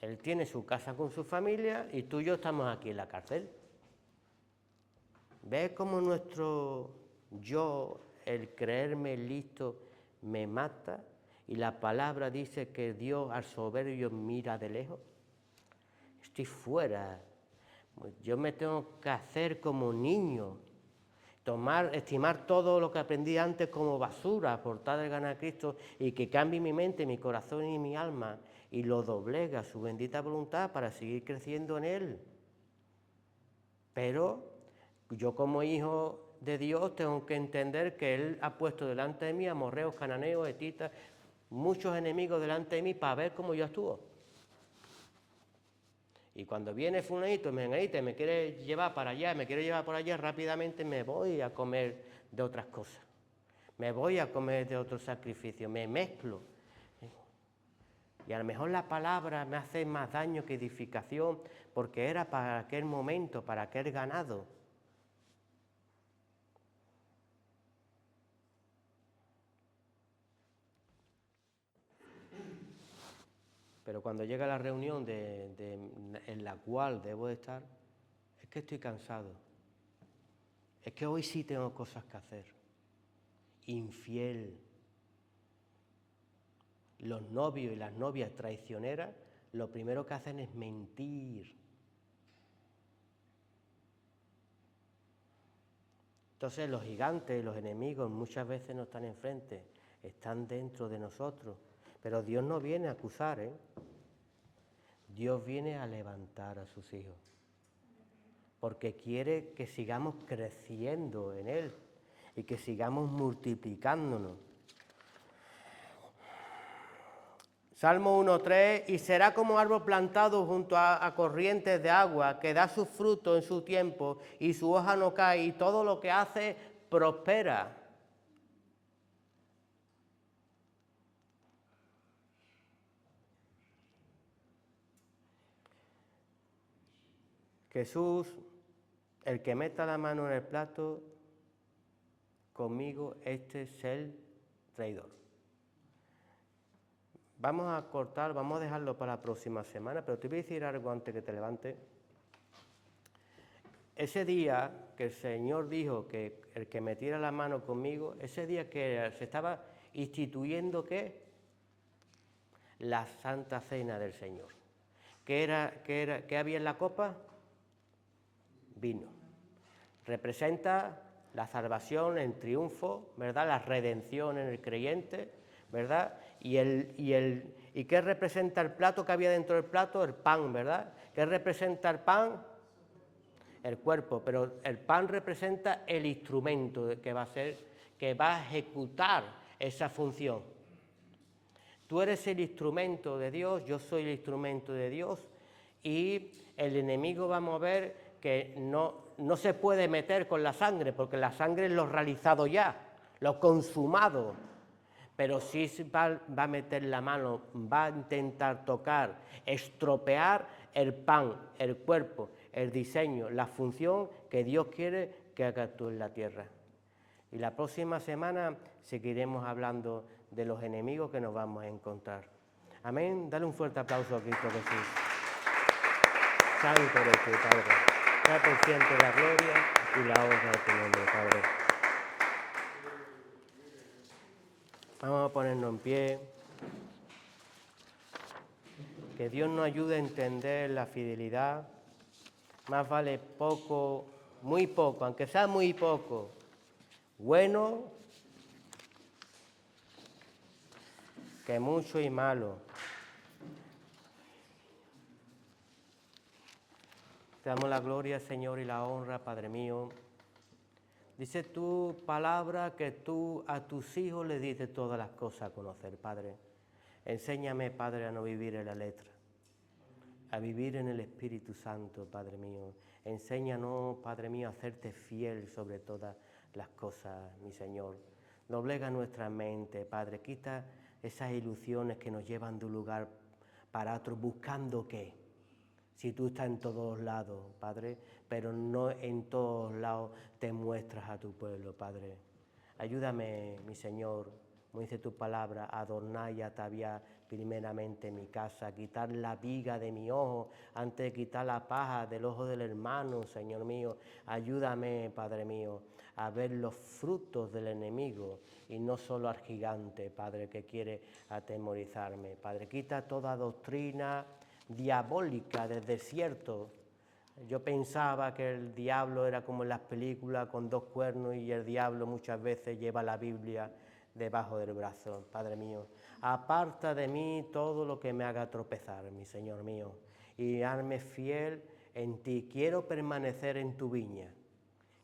Él tiene su casa con su familia y tú y yo estamos aquí en la cárcel. ¿Ves cómo nuestro yo, el creerme listo, me mata? Y la palabra dice que Dios al soberbio mira de lejos. Estoy fuera. Yo me tengo que hacer como niño. Estimar todo lo que aprendí antes como basura por tal de ganar a Cristo, y que cambie mi mente, mi corazón y mi alma y lo doblega a su bendita voluntad para seguir creciendo en Él. Pero yo como hijo de Dios tengo que entender que Él ha puesto delante de mí amorreos, cananeos, hetitas, muchos enemigos delante de mí para ver cómo yo actúo. Y cuando viene fulanito, menganita, me quiere llevar para allá, me quiere llevar por allá, rápidamente me voy a comer de otras cosas. Me voy a comer de otros sacrificios, me mezclo. Y a lo mejor la palabra me hace más daño que edificación, porque era para aquel momento, para aquel ganado. Pero cuando llega la reunión en la cual debo de estar, es que estoy cansado. Es que hoy sí tengo cosas que hacer. Infiel. Los novios y las novias traicioneras, lo primero que hacen es mentir. Entonces los gigantes, los enemigos, muchas veces no están enfrente, están dentro de nosotros. Pero Dios no viene a acusar, Dios viene a levantar a sus hijos. porque quiere que sigamos creciendo en Él y que sigamos multiplicándonos. Salmo 1:3, y será como árbol plantado junto a corrientes de agua, que da su fruto en su tiempo y su hoja no cae, y todo lo que hace prospera. Jesús, el que meta la mano en el plato, conmigo este es el traidor. Vamos a cortar, vamos a dejarlo para la próxima semana, pero te voy a decir algo antes que te levantes. Ese día que el Señor dijo que el que metiera la mano conmigo, ese día que se estaba instituyendo, ¿qué? La Santa Cena del Señor. ¿Qué había en la copa? Vino. Representa la salvación, el triunfo, ¿verdad? La redención en el creyente, ¿verdad? ¿Y qué representa el plato que había dentro del plato? El pan, ¿verdad? ¿Qué representa el pan? El cuerpo, pero el pan representa el instrumento que va a ejecutar esa función. Tú eres el instrumento de Dios, yo soy el instrumento de Dios, y el enemigo va a mover que no se puede meter con la sangre, porque la sangre es lo realizado ya, lo consumado. Pero sí va a meter la mano, va a intentar tocar, estropear el pan, el cuerpo, el diseño, la función que Dios quiere que haga tú en la tierra. Y la próxima semana seguiremos hablando de los enemigos que nos vamos a encontrar. Amén. Dale un fuerte aplauso a Cristo Jesús. Santo eres tú, Padre. Sea por siempre la gloria y la honra de tu nombre, Padre. Vamos a ponernos en pie. Que Dios nos ayude a entender la fidelidad. Más vale poco, muy poco, aunque sea muy poco, bueno, que mucho y malo. Te damos la gloria, Señor, y la honra, Padre mío. Dice tu palabra que tú a tus hijos le dices todas las cosas a conocer, Padre. Enséñame, Padre, a no vivir en la letra, a vivir en el Espíritu Santo, Padre mío. Enséñanos, Padre mío, a hacerte fiel sobre todas las cosas, mi Señor. Doblega nuestra mente, Padre. Quita esas ilusiones que nos llevan de un lugar para otro, buscando qué. Si tú estás en todos lados, Padre, pero no en todos lados te muestras a tu pueblo, Padre. Ayúdame, mi Señor, como dice tu palabra, a adornar y ataviar primeramente mi casa, quitar la viga de mi ojo antes de quitar la paja del ojo del hermano, Señor mío. Ayúdame, Padre mío, a ver los frutos del enemigo y no solo al gigante, Padre, que quiere atemorizarme. Padre, quita toda doctrina diabólica del desierto. Yo pensaba que el diablo era como en las películas con dos cuernos, y el diablo muchas veces lleva la Biblia debajo del brazo. Padre mío, aparta de mí todo lo que me haga tropezar, mi Señor mío, y hazme fiel en ti. Quiero permanecer en tu viña,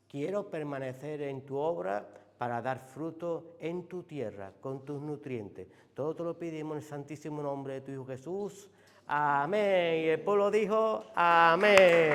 quiero permanecer en tu obra para dar fruto en tu tierra con tus nutrientes. Todo te lo pedimos en el santísimo nombre de tu Hijo Jesús. Amén. Y el pueblo dijo, amén.